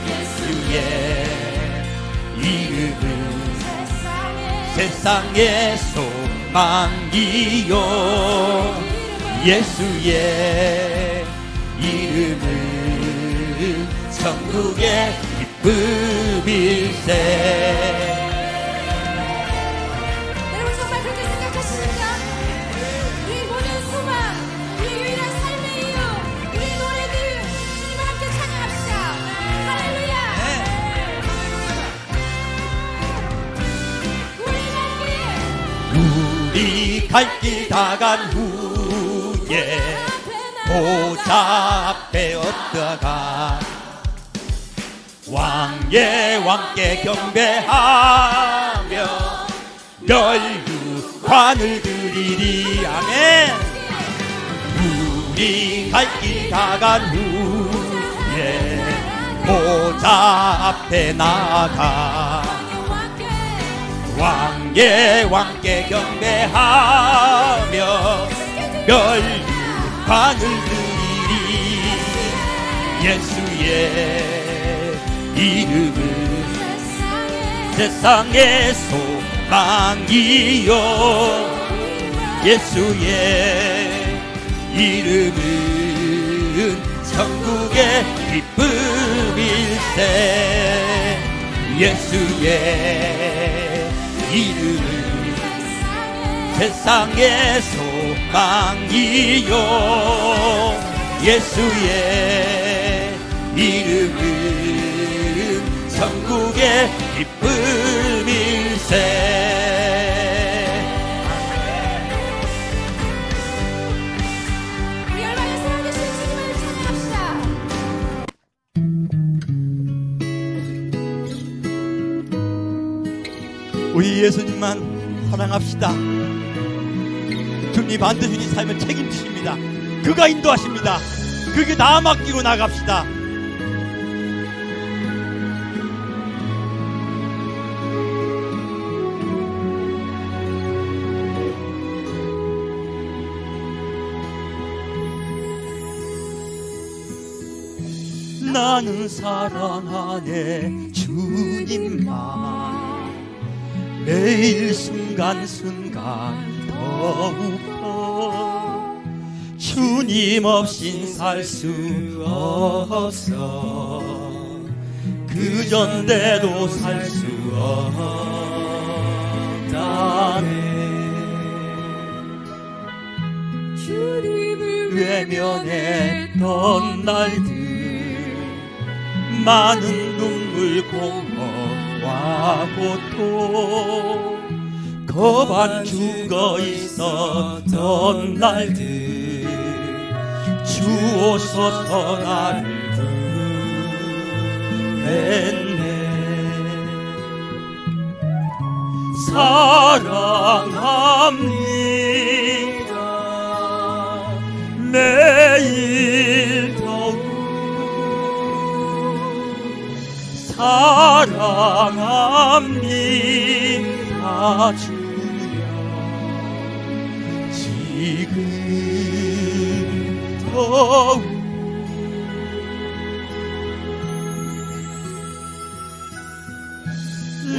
예수의 이름은 세상의 소망이요 예수의 이름은 천국의 기쁨일세. 여러분 정말 그렇게 생각하십니까? 우리 모든 소망, 우리 유일한 삶의 이유, 우리 노래들 주님과 함께 찬양합시다. 할렐루야. 우리 갈 길 다 간 후에 보좌 앞에 얻다가 왕의 왕께 경배하며 멸류관을 드리리. 아멘. 우리 갈 길 다 간 후에 보좌 앞에 나가 왕의 왕께 경배하며 멸류관을 드리리. 예수의 이름은 세상의 소망이요. 예수의 이름은 천국의 기쁨일세. 예수의 이름은 세상의 소망이요. 예수의 이름은 천국의 기쁨일세. 우리 얼마나 사랑하신 주님을 찬양합시다. 우리 예수님만 사랑합시다. 주님 반드시 우리 삶을 책임지십니다. 그가 인도하십니다. 그게 다 맡기고 나갑시다. 나는 사랑하네 주님만 매일 순간순간 더욱더 주님 없인 살 수 없어. 그전대도 살 수 없다네. 주님을 외면했던 날들 많은 눈물 공허와 고통 겁 안 죽어 있었던 날들 주오셔서 나를 구했네. 사랑합니다. 매일 더욱 사랑합니다. 주여 지금 더욱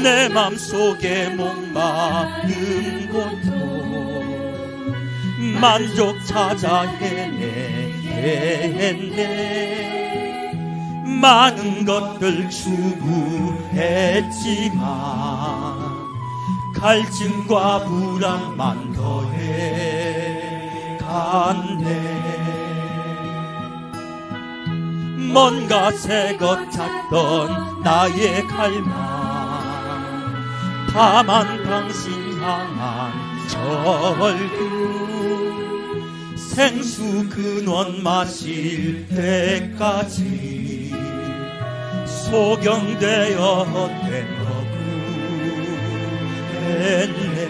내 맘속에 목마른 고통 만족 찾아 헤매했네. 많은 것들 추구했지만 갈증과 불안만 더해 갔네. 뭔가 새 것 찾던 나의 갈망 다만 당신 향한 절규 생수 근원 마실 때까지 소경되어 헛된 거구했네.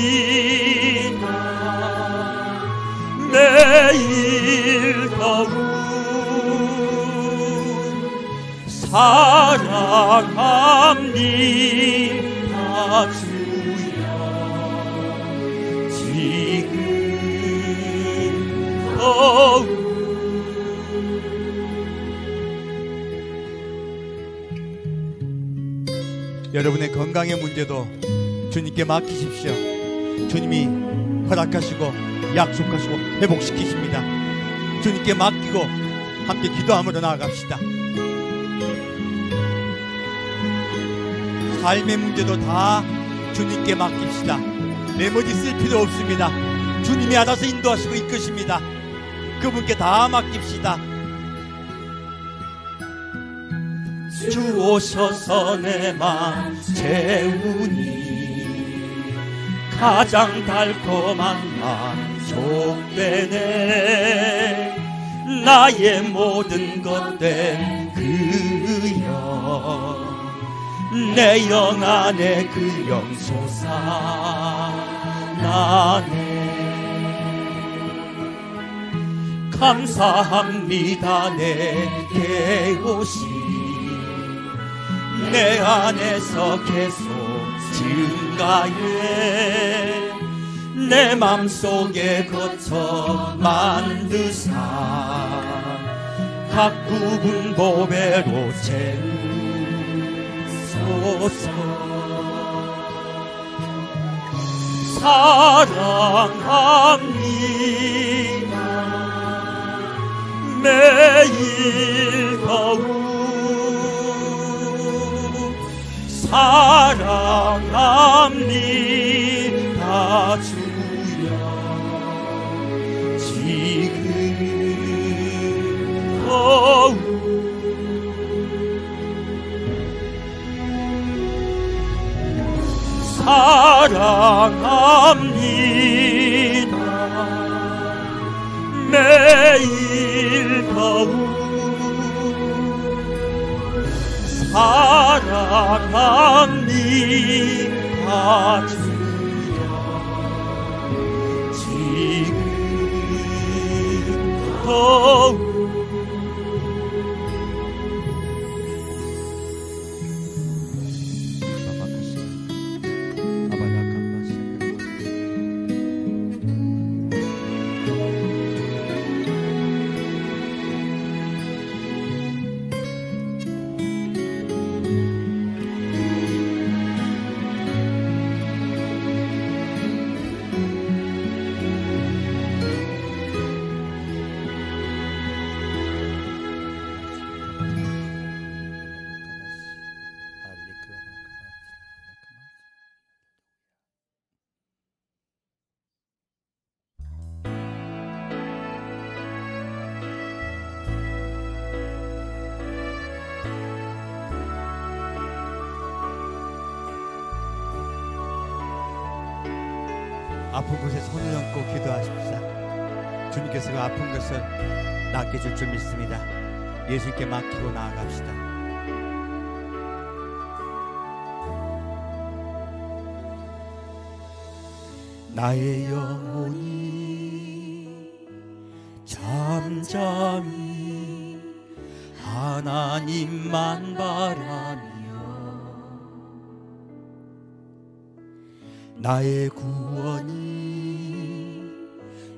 사랑합니다. 매일 더욱 사랑합니다. 주여 지금 더욱 여러분의 건강의 문제도 주님께 맡기십시오. 주님이 허락하시고 약속하시고 회복시키십니다. 주님께 맡기고 함께 기도함으로 나아갑시다. 삶의 문제도 다 주님께 맡깁시다. 메모지 쓸 필요 없습니다. 주님이 알아서 인도하시고 이끄십니다. 그분께 다 맡깁시다. 주 오셔서 내 맘 채우니 가장 달콤한 만족되네. 나의 모든 것된 그 영, 내 영 안에 그 영 솟아나네. 감사합니다. 내게 오신 내 안에서 계속 증가해 내 맘속에 거쳐 만드사 각 부분 보배로 채우소서. 사랑합니다. 매일 더욱 사랑합니다. 주여 지금 더욱 사랑합니다. 매일 더욱 사랑합니다. 주여 지금 더욱 아픈 곳에 손을 얹고 기도하십시다. 주님께서 그 아픈 것을 낫게 줄 줄 믿습니다. 예수님께 맡기고 나아갑시다. 나의 영혼이 잠잠히 하나님만 바라며 나의 구원이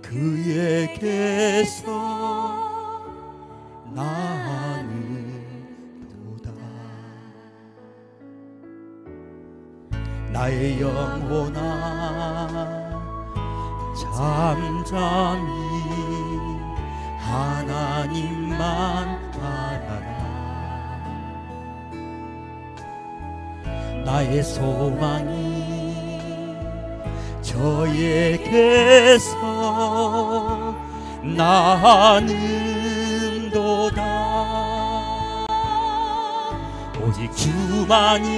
그에게서 나는도다. 나의 영혼아 잠잠히 하나님만 바라라. 나의 소망이 저에게서 나는도다. 오직 주만이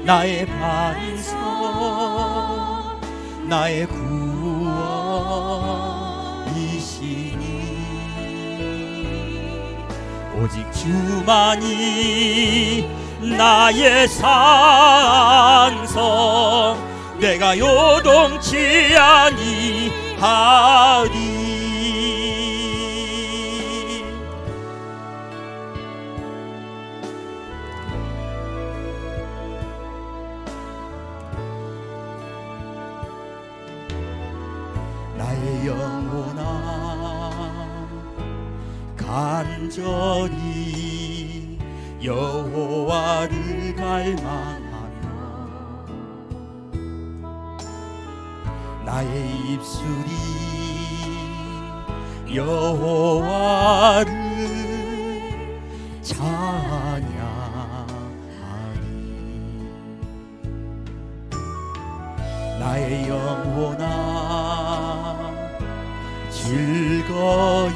나의 반석 나의 구원이시니 오직 주만이 나의 산성 내가 요동치 아니하리. 나의 영혼아 간절히 여호와를 갈망하며 나의 입술이 여호와를 찬양하리. 나의 영혼아 즐거이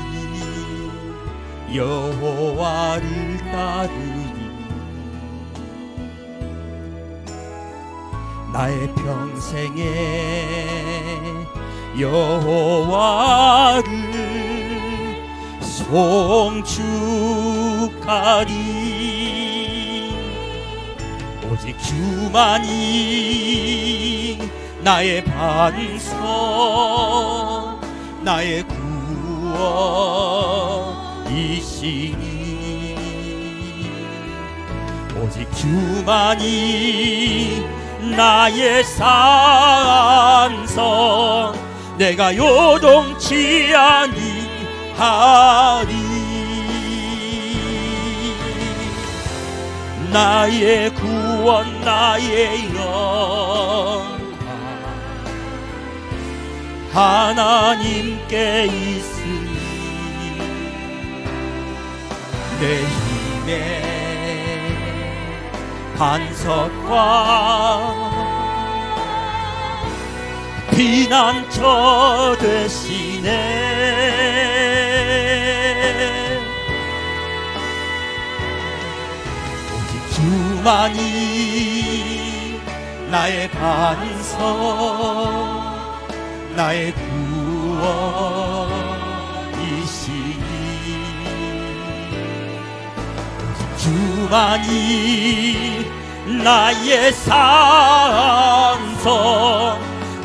여호와를 따르리. 나의 평생에 여호와를 송축하리. 오직 주만이 나의 반석 나의 구원이시니. 오직 주만이 나의 산성 내가 요동치 아니하리. 나의 구원 나의 영광 하나님께 있으니 내 힘의 반석과 피난처 되시네. 오직 주만이 나의 반석 나의 구원이시니. 오직 주만이 나의 산성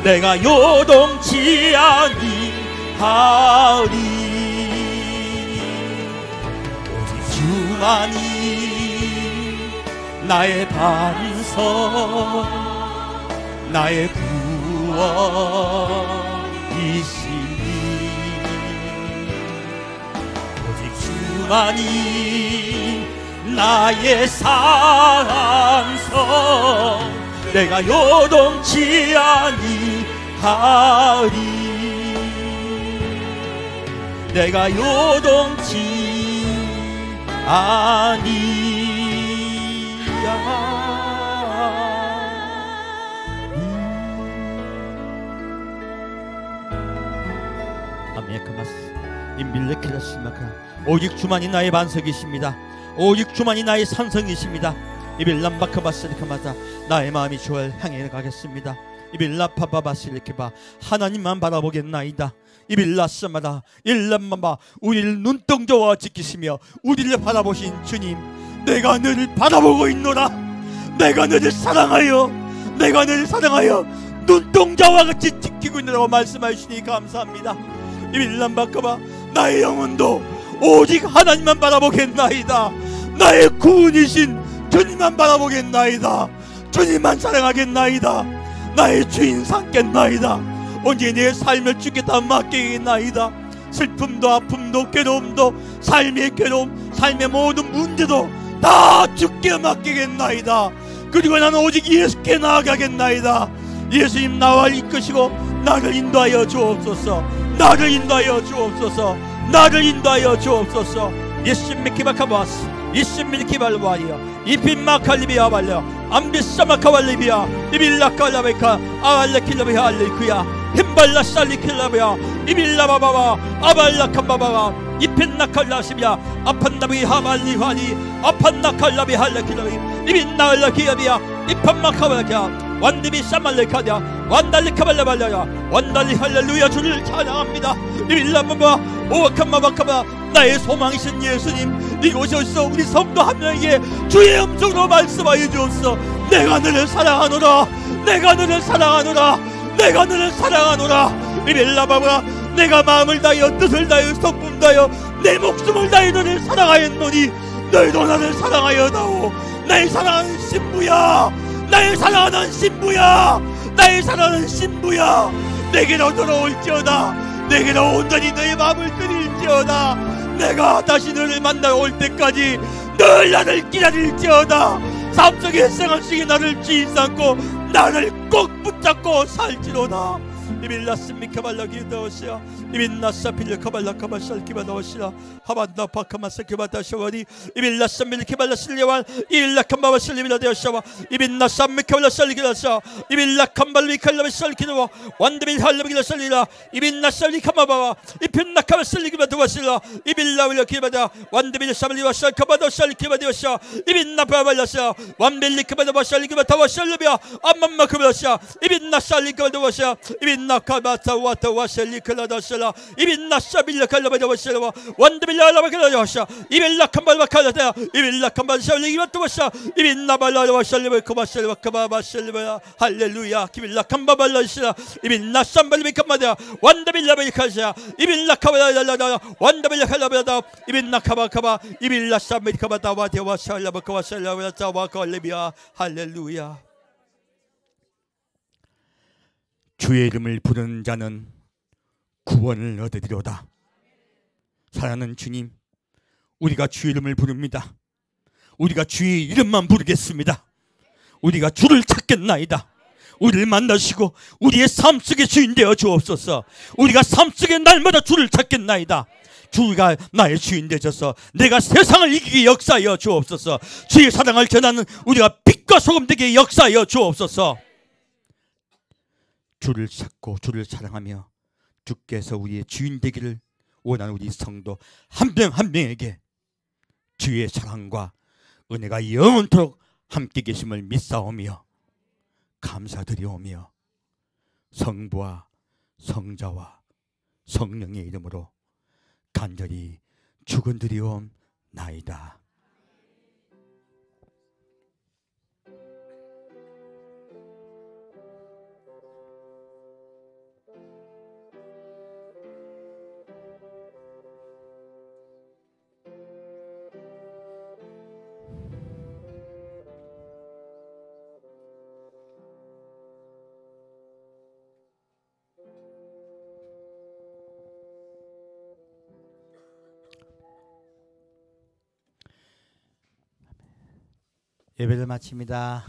내가 요동치 아니하리. 오직 주만이 나의 반석 나의 구원이시니. 오직 주만이 나의 산성 내가 요동치 아니하리. 내가 요동치 아니하리. 아메카마스 임빌레킬라시마카. 오직 주만이 나의 반석이십니다. 오직 주만이 나의 산성이십니다. 이빌람바카바스리카마다 나의 마음이 주를 향해 가겠습니다. 이빌라파바바실리키바 하나님만 바라보겠나이다. 이빌라스마다 일람마마 우리를 눈동자와 지키시며 우리를 바라보신 주님 내가 너를 바라보고 있노라. 내가 너를 사랑하여 내가 너를 사랑하여 눈동자와 같이 지키고 있노라고 말씀하시니 감사합니다. 이빌람바카바 나의 영혼도 오직 하나님만 바라보겠나이다. 나의 구원이신 주님만 바라보겠나이다. 주님만 사랑하겠나이다. 나의 주인 삼겠나이다. 언제 내 삶을 주께 다 맡기겠나이다. 슬픔도 아픔도 괴로움도 삶의 괴로움 삶의 모든 문제도 다 주께 맡기겠나이다. 그리고 나는 오직 예수께 나아가겠나이다. 예수님 나와 이끄시고 나를 인도하여 주옵소서. 나를 인도하여 주옵소서. 나를 인도하여 주옵소서. 예수님 키바카바스 예수님 키발와이야 이핀마칼리비아 발려 암비사마카발리비아 이빌라칼라베카 아발레킬라비아 알레이크야 힘발라 살리킬라비아 이빌라바바바 아발라칸바바가 이핀나칼라시비아 아판나비 하발리화니 아판나칼라비 할레킬라비 이빈나알라키야비아 이판마카발라키야 완디비 사말레카디아 완달리카발라발라야 완달리 할렐루야 주를 찬양합니다. 이빌라바바 오카마바카바 나의 소망이신 예수님 이곳에 오셔서 우리 성도 한 명에게 주의 음성으로 말씀하여 주옵소서. 내가 너를 사랑하노라. 내가 너를 사랑하노라. 내가 너를 사랑하노라. 이빌라바바 내가 마음을 다하여 뜻을 다하여 성품 다하여 내 목숨을 다하여 너를 사랑하였노니 너희도 나를 사랑하여다오. 나의 사랑하는 신부야. 나의 사랑하는 신부야. 나의 사랑하는 신부야. 내게로 돌아올지어다. 내게로 온전히 너의 마음을 드릴지어다. 내가 다시 너를 만나러 올 때까지 늘 나를 기다릴지어다. 삶속의 생활 속에 나를 주인 삼고 나를 꼭 붙잡고 살지로다. 이빌라스 미카발라 기도시야 이빌라스 필리카발라 카바샬 기바도시라 하반다 파카마스 기바다쇼니 이빌라스 밀키발라 실리완 일라칸바바 실리빌라 되어샤와 이빌라스 미카발라 실리기라샤 이빌라칸발 미칼라 실기노 완드빌 할르비라 실리라 이빌라스 리카마바와 이핀나카바 실리기바 도와실라 이빌라윌라 기바다 완드빌 샤블리와 샬카바도 샬기바 되어샤 이빌나바발라샤 완빌리 기바다 와샬기바 타와샬르비아 암맘마 그바샤 이빌나샬리기바 도와샤 이빌나카바타 와타 와샬리클라다샬라 이빌나샤빌라 칼라바다 와샬라 완드빌라 알라바칼라샤 이빌라칸발바 칼라다 이빌라칸발 샬리기바 도와샤 이빌나발라 와샬리바 코바샬바 카바바샬리바 할렐루야 기빌라칸바발라샤 이빌나샴발비카마다 완드빌라비카샤 이빌라카바라라라 완드빌라칼라바다 이빌나카바카바 이빌라샴비카바다 와데와샬라바 코바샬라바다 와칼레비아 할렐루야. 주의 이름을 부르는 자는 구원을 얻으리로다. 사랑하는 주님, 우리가 주의 이름을 부릅니다. 우리가 주의 이름만 부르겠습니다. 우리가 주를 찾겠나이다. 우리를 만나시고 우리의 삶 속에 주인 되어 주옵소서. 우리가 삶 속에 날마다 주를 찾겠나이다. 주가 나의 주인 되셔서 내가 세상을 이기게 역사하여 주옵소서. 주의 사랑을 전하는 우리가 빛과 소금 되게 역사하여 주옵소서. 주를 찾고 주를 사랑하며 주께서 우리의 주인 되기를 원하는 우리 성도 한 명 한 명에게 주의 사랑과 은혜가 영원토록 함께 계심을 믿사오며 감사드리오며 성부와 성자와 성령의 이름으로 간절히 축원드리옵나이다. 예배를 마칩니다.